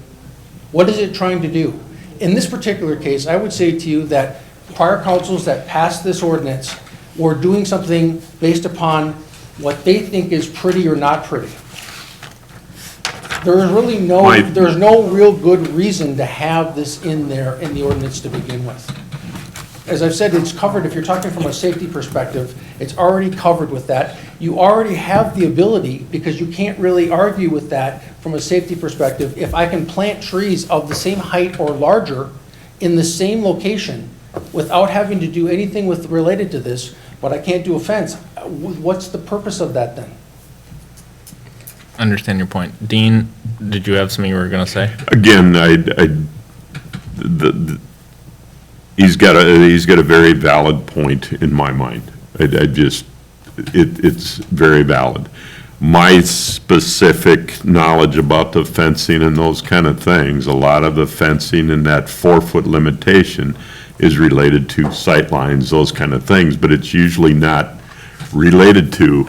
What is it trying to do? In this particular case, I would say to you that prior councils that passed this ordinance were doing something based upon what they think is pretty or not pretty. There is really there's no real good reason to have this in there in the ordinance to begin with. As I've said, it's covered, if you're talking from a safety perspective, it's already covered with that. You already have the ability, because you can't really argue with that from a safety perspective, if I can plant trees of the same height or larger in the same location without having to do anything related to this, but I can't do a fence, what's the purpose of that then? Understand your point. Dean, did you have something you were going to say? Again, he's got a very valid point in my mind. It's very valid. My specific knowledge about the fencing and those kind of things, a lot of the fencing and that 4-foot limitation is related to sight lines, those kind of things, but it's usually not related to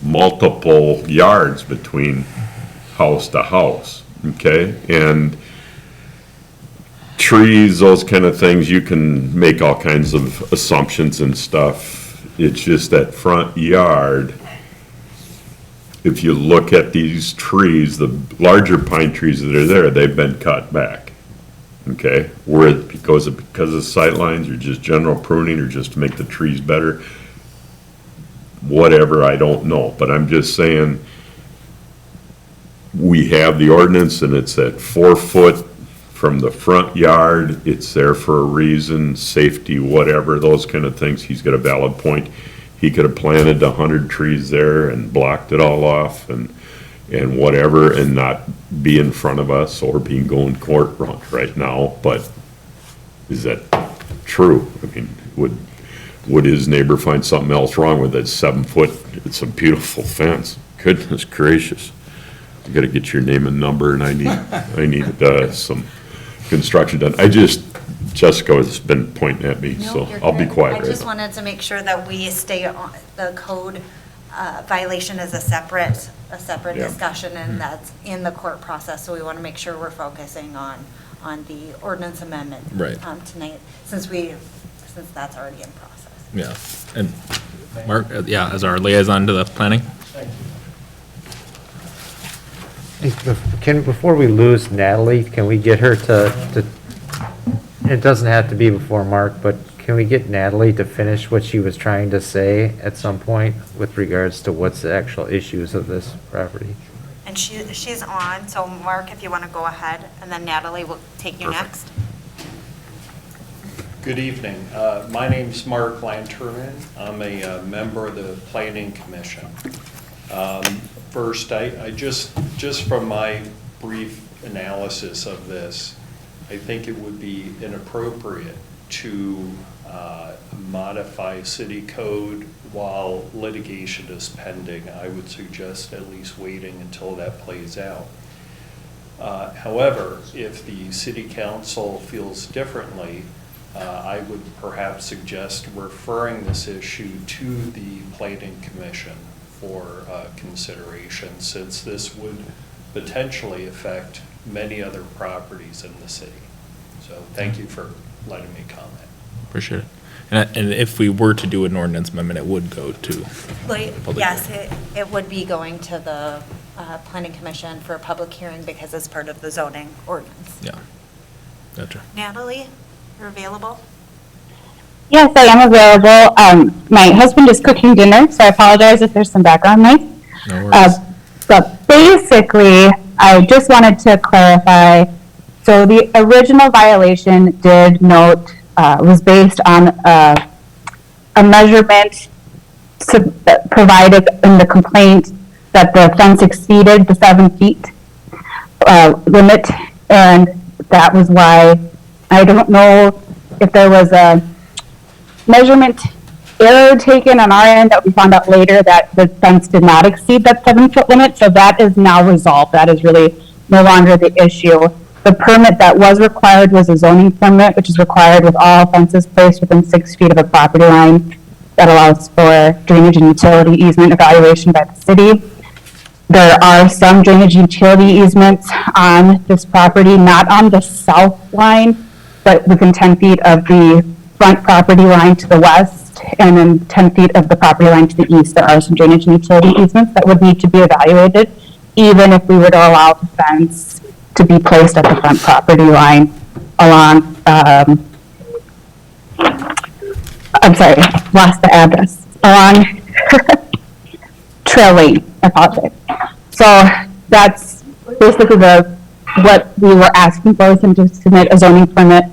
multiple yards between house to house, okay? And trees, those kind of things, you can make all kinds of assumptions and stuff. It's just that front yard, if you look at these trees, the larger pine trees that are there, they've been cut back, okay? Where because of sight lines or just general pruning or just to make the trees better, whatever, I don't know, but I'm just saying, we have the ordinance and it's at 4 foot from the front yard, it's there for a reason, safety, whatever, those kind of things. He's got a valid point. He could have planted 100 trees there and blocked it all off and whatever, and not be in front of us or being going court right now, but is that true? I mean, would his neighbor find something else wrong with that 7 foot? It's a beautiful fence. Goodness gracious. You gotta get your name and number, and I need some construction done. Jessica has been pointing at me, so No, you're I'll be good. quiet I right just now. wanted to make sure that we stay on, the code violation is a separate Yeah. discussion, and that's in the court process, so we want to make sure we're focusing on the ordinance amendment Right. tonight, since that's already in process. Yeah. And Mark, yeah, as our liaison to the planning? Before we lose Natalie, can we get her to, it doesn't have to be before Mark, but can we get Natalie to finish what she was trying to say at some point with regards to what's the actual issues of this property? And she's on, so Mark, if you want to go ahead, and then Natalie will take you next. Good evening. My name's Mark Lanterman. I'm a member of the Planning Commission. First, I just from my brief analysis of this, I think it would be inappropriate to modify city code while litigation is pending. I would suggest at least waiting until that plays out. However, if the city council feels differently, I would perhaps suggest referring this issue to the planning commission for consideration, since this would potentially affect many other properties in the city. So thank you for letting me comment. Appreciate it. And if we were to do an ordinance amendment, it would go to public Yes, hearing. it would be going to the planning commission for a public hearing because it's part of the zoning ordinance. Yeah, gotcha. Natalie, you're available? Yes, I am available. My husband is cooking dinner, so I apologize if there's some background noise. No worries. But basically, I just wanted to clarify, so the original violation did note, was based on a measurement provided in the complaint that the fence exceeded the 7 feet limit, and that was why, I don't know if there was a measurement error taken on our end that we found out later that the fence did not exceed that 7-foot limit, so that is now resolved. That is really no longer the issue. The permit that was required was a zoning permit, which is required with all fences placed within 6 feet of a property line. That allows for drainage and utility easement evaluation by the city. There are some drainage utility easements on this property, not on the south line, but within 10 feet of the front property line to the west, and then 10 feet of the property line to the east. There are some drainage and utility easements that would need to be evaluated, even if we were to allow the fence to be placed at the front property line along, I'm sorry, lost the address, along Trail Lane, I apologize. So that's basically what we were asking for, was him to submit a zoning permit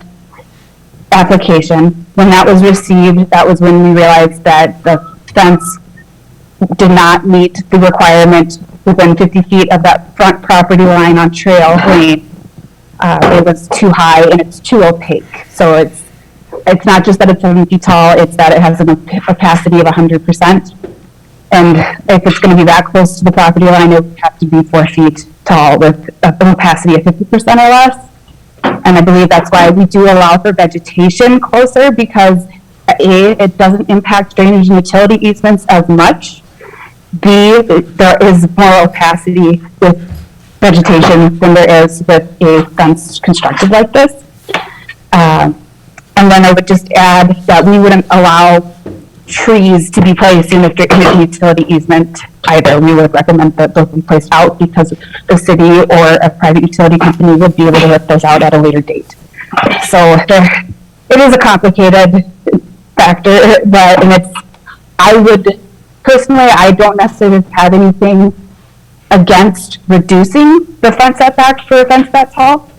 application. When that was received, that was when we realized that the fence did not meet the requirement within 50 feet of that front property line on Trail Lane. It was too high and it's too opaque. So it's not just that it's 7 feet tall, it's that it has an opacity of 100%. And if it's going to be that close to the property line, it would have to be 4 feet tall with an opacity of 50% or less. And I believe that's why we do allow for vegetation closer, because A, it doesn't impact drainage and utility easements as much. B, there is more opacity with vegetation than there is with a fence constructed like this. And then I would just add that we wouldn't allow trees to be placed in the drainage and utility easement either. We would recommend that those be placed out, because the city or a private utility company would be able to lift those out at a later date. So it is a complicated factor, but I don't necessarily have anything against reducing the fence setback for a fence that tall.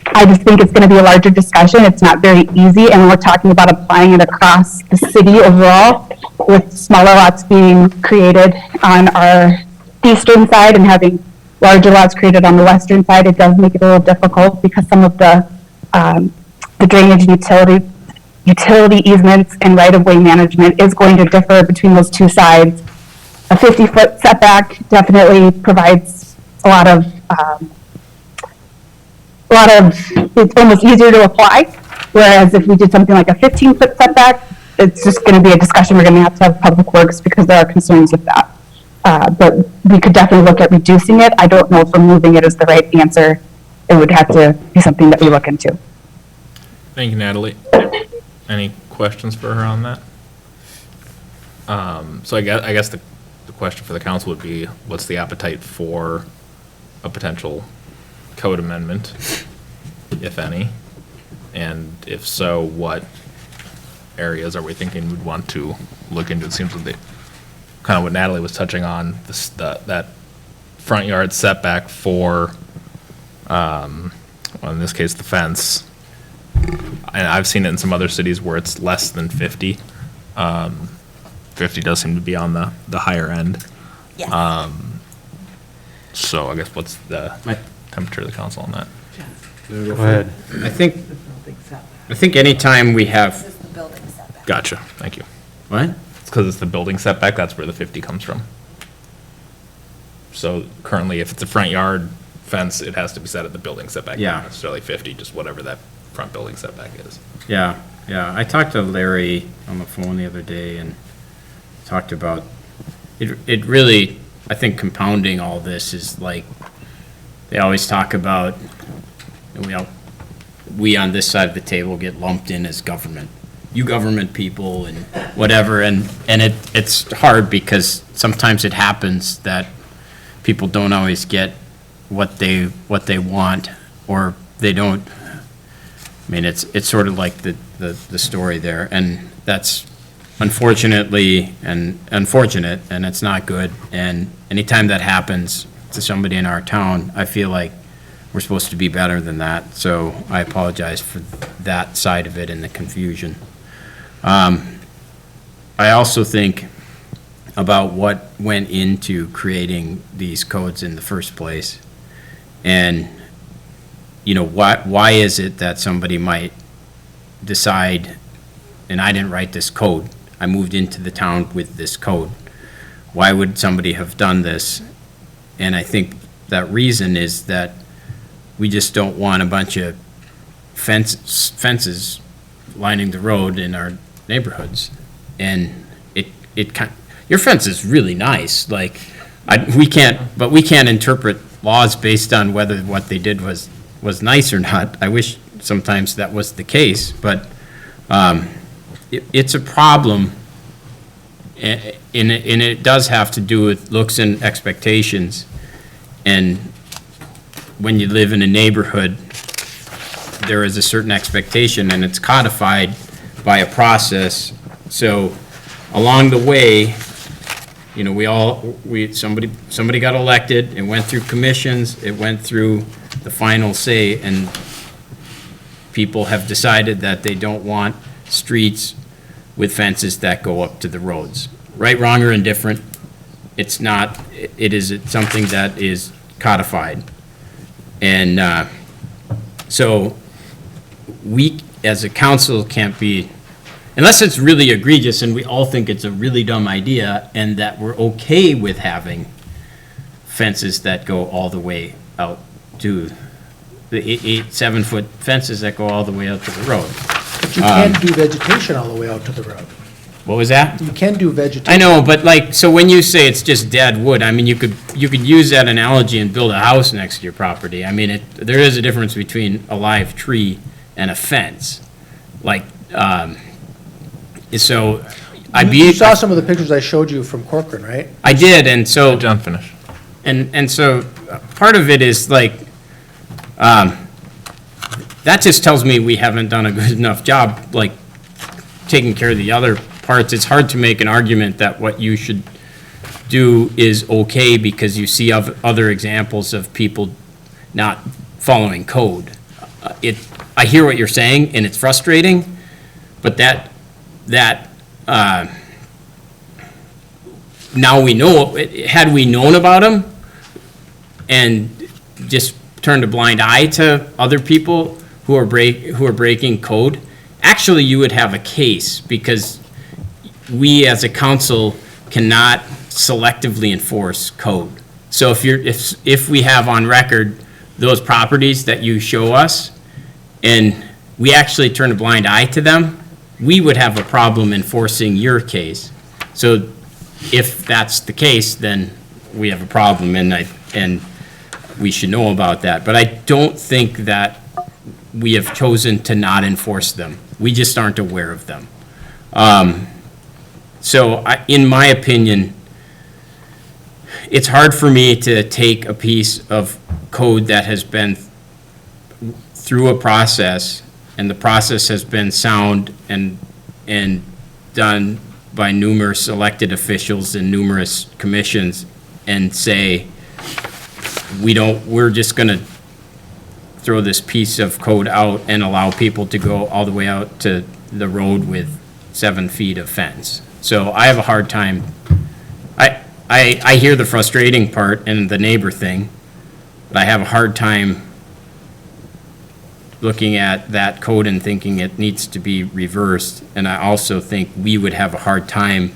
I just think it's going to be a larger discussion. It's not very easy, and we're talking about applying it across the city overall, with smaller lots being created on our eastern side and having larger lots created on the western side. It does make it a little difficult because some of the drainage and utility easements and right-of-way management is going to differ between those two sides. A 50-foot setback definitely provides a lot of, it's almost easier to apply, whereas if we did something like a 15-foot setback, it's just going to be a discussion we're going to have Public Works, because there are concerns with that. But we could definitely look at reducing it. I don't know if removing it is the right answer. It would have to be something that we look into. Thank you, Natalie. Any questions for her on that? So I guess the question for the council would be, what's the appetite for a potential code amendment, if any? And if so, what areas are we thinking we'd want to look into? It seems like kind of what Natalie was touching on, that front yard setback for, well, in this case, the fence. And I've seen it in some other cities where it's less than 50. 50 does seem to be on the higher end. Yes. So I guess what's the temperature of the council on that? Go ahead. I think anytime we have, This is the building setback. Gotcha, thank you. what? It's because it's the building setback, that's where the 50 comes from. So currently, if it's a front yard fence, it has to be set at the building setback, Yeah. not necessarily 50, just whatever that front building setback is. Yeah, yeah. I talked to Larry on the phone the other day and talked about, it really, I think compounding all this is like, they always talk about, and we on this side of the table get lumped in as government. You government people and whatever, and it's hard because sometimes it happens that people don't always get what they want, or they don't. I mean, it's sort of like the story there, and that's unfortunate, and it's not good. And anytime that happens to somebody in our town, I feel like we're supposed to be better than that. So I apologize for that side of it and the confusion. I also think about what went into creating these codes in the first place. And, why is it that somebody might decide, and I didn't write this code, I moved into the town with this code. Why would somebody have done this? And I think that reason is that we just don't want a bunch of fences lining the road in our neighborhoods. And your fence is really nice, like, we can't interpret laws based on whether what they did was nice or not. I wish sometimes that was the case, but it's a problem, and it does have to do with looks and expectations. And when you live in a neighborhood, there is a certain expectation, and it's codified by a process. So along the way, somebody got elected, it went through commissions, it went through the final say, and people have decided that they don't want streets with fences that go up to the roads. Right, wrong, or indifferent, it's not, it's something that is codified. And so we, as a council, can't be, unless it's really egregious and we all think it's a really dumb idea and that we're okay with having fences that go all the way out to the 7-foot fences that go all the way out to the road. But you can't do vegetation all the way out to the road. What was that? You can do vegetation. I know, but so when you say it's just dead wood, I mean, you could use that analogy and build a house next to your property. I mean, there is a difference between a live tree and a fence. So You saw some of the pictures I showed you from Corcoran, right? I did, and so. Let John finish. And so part of it is that just tells me we haven't done a good enough job, taking care of the other parts. It's hard to make an argument that what you should do is okay because you see other examples of people not following code. I hear what you're saying, and it's frustrating, but now we know, had we known about them and just turned a blind eye to other people who are breaking code, actually you would have a case, because we as a council cannot selectively enforce code. So if we have on record those properties that you show us and we actually turn a blind eye to them, we would have a problem enforcing your case. So if that's the case, then we have a problem, and we should know about that. But I don't think that we have chosen to not enforce them. We just aren't aware of them. In my opinion, it's hard for me to take a piece of code that has been through a process, and the process has been sound and done by numerous elected officials and numerous commissions, and say, we're just gonna throw this piece of code out and allow people to go all the way out to the road with 7 feet of fence. So I have a hard time, I hear the frustrating part and the neighbor thing, but I have a hard time looking at that code and thinking it needs to be reversed. And I also think we would have a hard time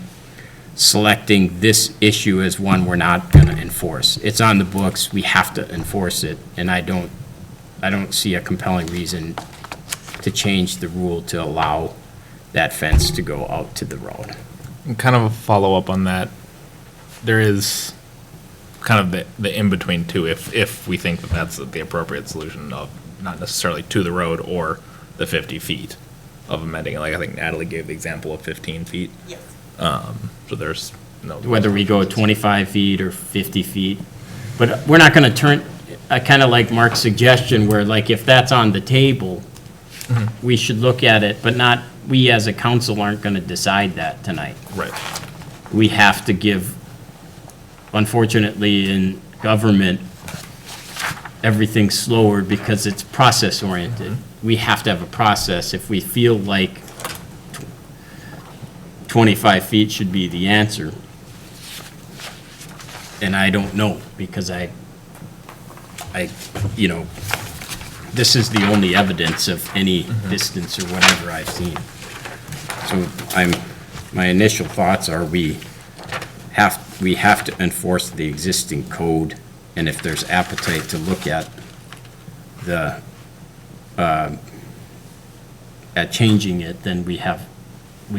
selecting this issue as one we're not gonna enforce. enforce. It's on the books, we have to enforce it, and I don't see a compelling reason to change the rule to allow that fence to go out to the road. And kind of a follow-up on that, there is kind of the in-between too, if we think that that's the appropriate solution of not necessarily to the road or the 50 feet of amending it. Like, I think Natalie gave the example of 15 feet. Yes. So there's no. Whether we go 25 feet or 50 feet. But we're not going to turn, I kind of like Mark's suggestion where, like, if that's on the table, we should look at it, but not, we as a council aren't going to decide that tonight. Right. We have to give, unfortunately, in government, everything's slower because it's process-oriented. We have to have a process. If we feel like 25 feet should be the answer, and I don't know, because this is the only evidence of any distance or whatever I've seen. So my initial thoughts are we have to enforce the existing code, and if there's appetite to look at at changing it, then we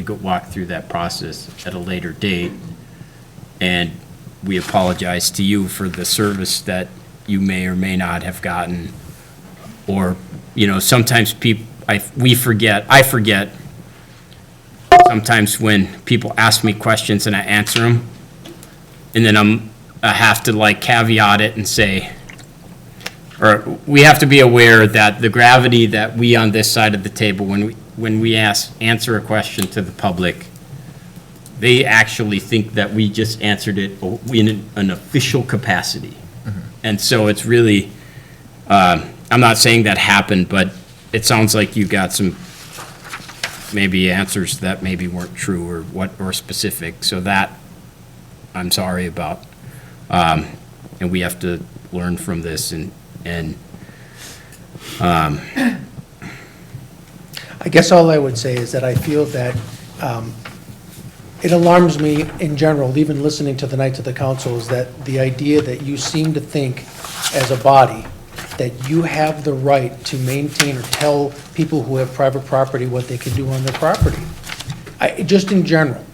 go walk through that process at a later date. And we apologize to you for the service that you may or may not have gotten. Or, sometimes I forget sometimes when people ask me questions and I answer them, and then I have to like caveat it and say, or we have to be aware that the gravity that we on this side of the table, when we answer a question to the public, they actually think that we just answered it in an official capacity. And so it's really, I'm not saying that happened, but it sounds like you got some maybe answers that maybe weren't true or specific. So that I'm sorry about. And we have to learn from this and I guess all I would say is that I feel that it alarms me in general, even listening to the Knights of the Council, is that the idea that you seem to think as a body that you have the right to maintain or tell people who have private property what they can do on their property. Just in general.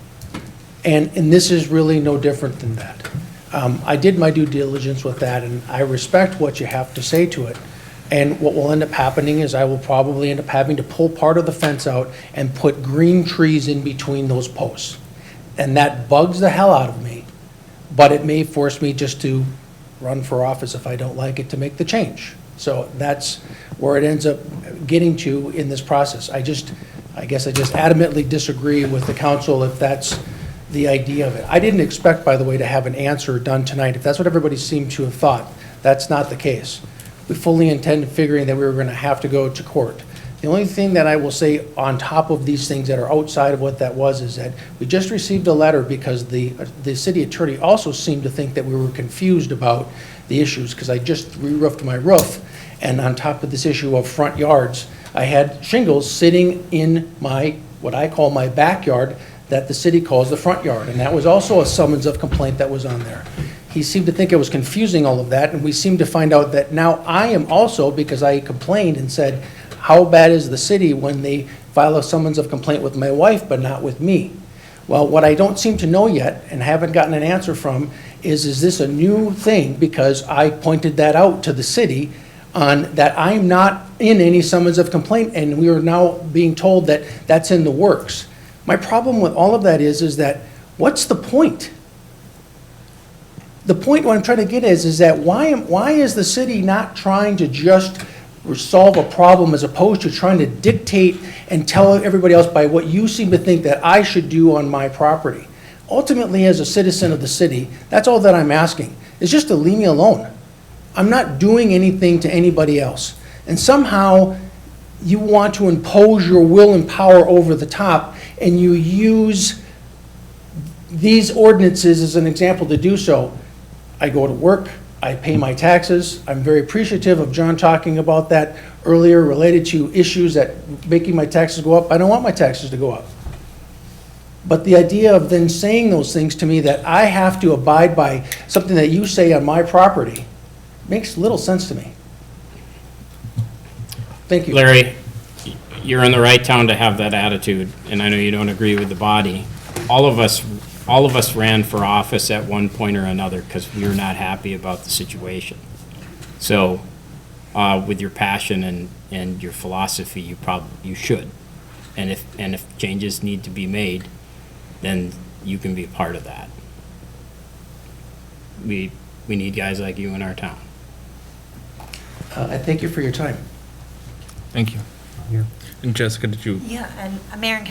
And this is really no different than that. I did my due diligence with that, and I respect what you have to say to it. And what will end up happening is I will probably end up having to pull part of the fence out and put green trees in between those posts. And that bugs the hell out of me, but it may force me just to run for office if I don't like it to make the change. So that's where it ends up getting to in this process. I guess I just adamantly disagree with the council if that's the idea of it. I didn't expect, by the way, to have an answer done tonight. If that's what everybody seemed to have thought, that's not the case. We fully intended figuring that we were going to have to go to court. The only thing that I will say on top of these things that are outside of what that was is that we just received a letter because the city attorney also seemed to think that we were confused about the issues, because I just re-roofed my roof, and on top of this issue of front yards, I had shingles sitting in what I call my backyard that the city calls the front yard, and that was also a summons of complaint that was on there. He seemed to think it was confusing all of that, and we seemed to find out that now I am also, because I complained and said, how bad is the city when they file a summons of complaint with my wife but not with me? Well, what I don't seem to know yet and haven't gotten an answer from is this a new thing? Because I pointed that out to the city on that I'm not in any summons of complaint, and we are now being told that that's in the works. My problem with all of that is that what's the point? The point what I'm trying to get is that why is the city not trying to just solve a problem as opposed to trying to dictate and tell everybody else by what you seem to think that I should do on my property? Ultimately, as a citizen of the city, that's all that I'm asking, is just to leave me alone. I'm not doing anything to anybody else. And somehow you want to impose your will and power over the top, and you use these ordinances as an example to do so. I go to work, I pay my taxes. I'm very appreciative of John talking about that earlier related to issues that making my taxes go up. I don't want my taxes to go up. But the idea of then saying those things to me, that I have to abide by something that you say on my property, makes little sense to me. Thank you. Larry, you're in the right town to have that attitude, and I know you don't agree with the body. All of us ran for office at one point or another because we were not happy about the situation. So, with your passion and your philosophy, you should. And if changes need to be made, then you can be a part of that. We need guys like you in our town. I thank you for your time. Thank you. And Jessica, did you? Yeah, and Mayor and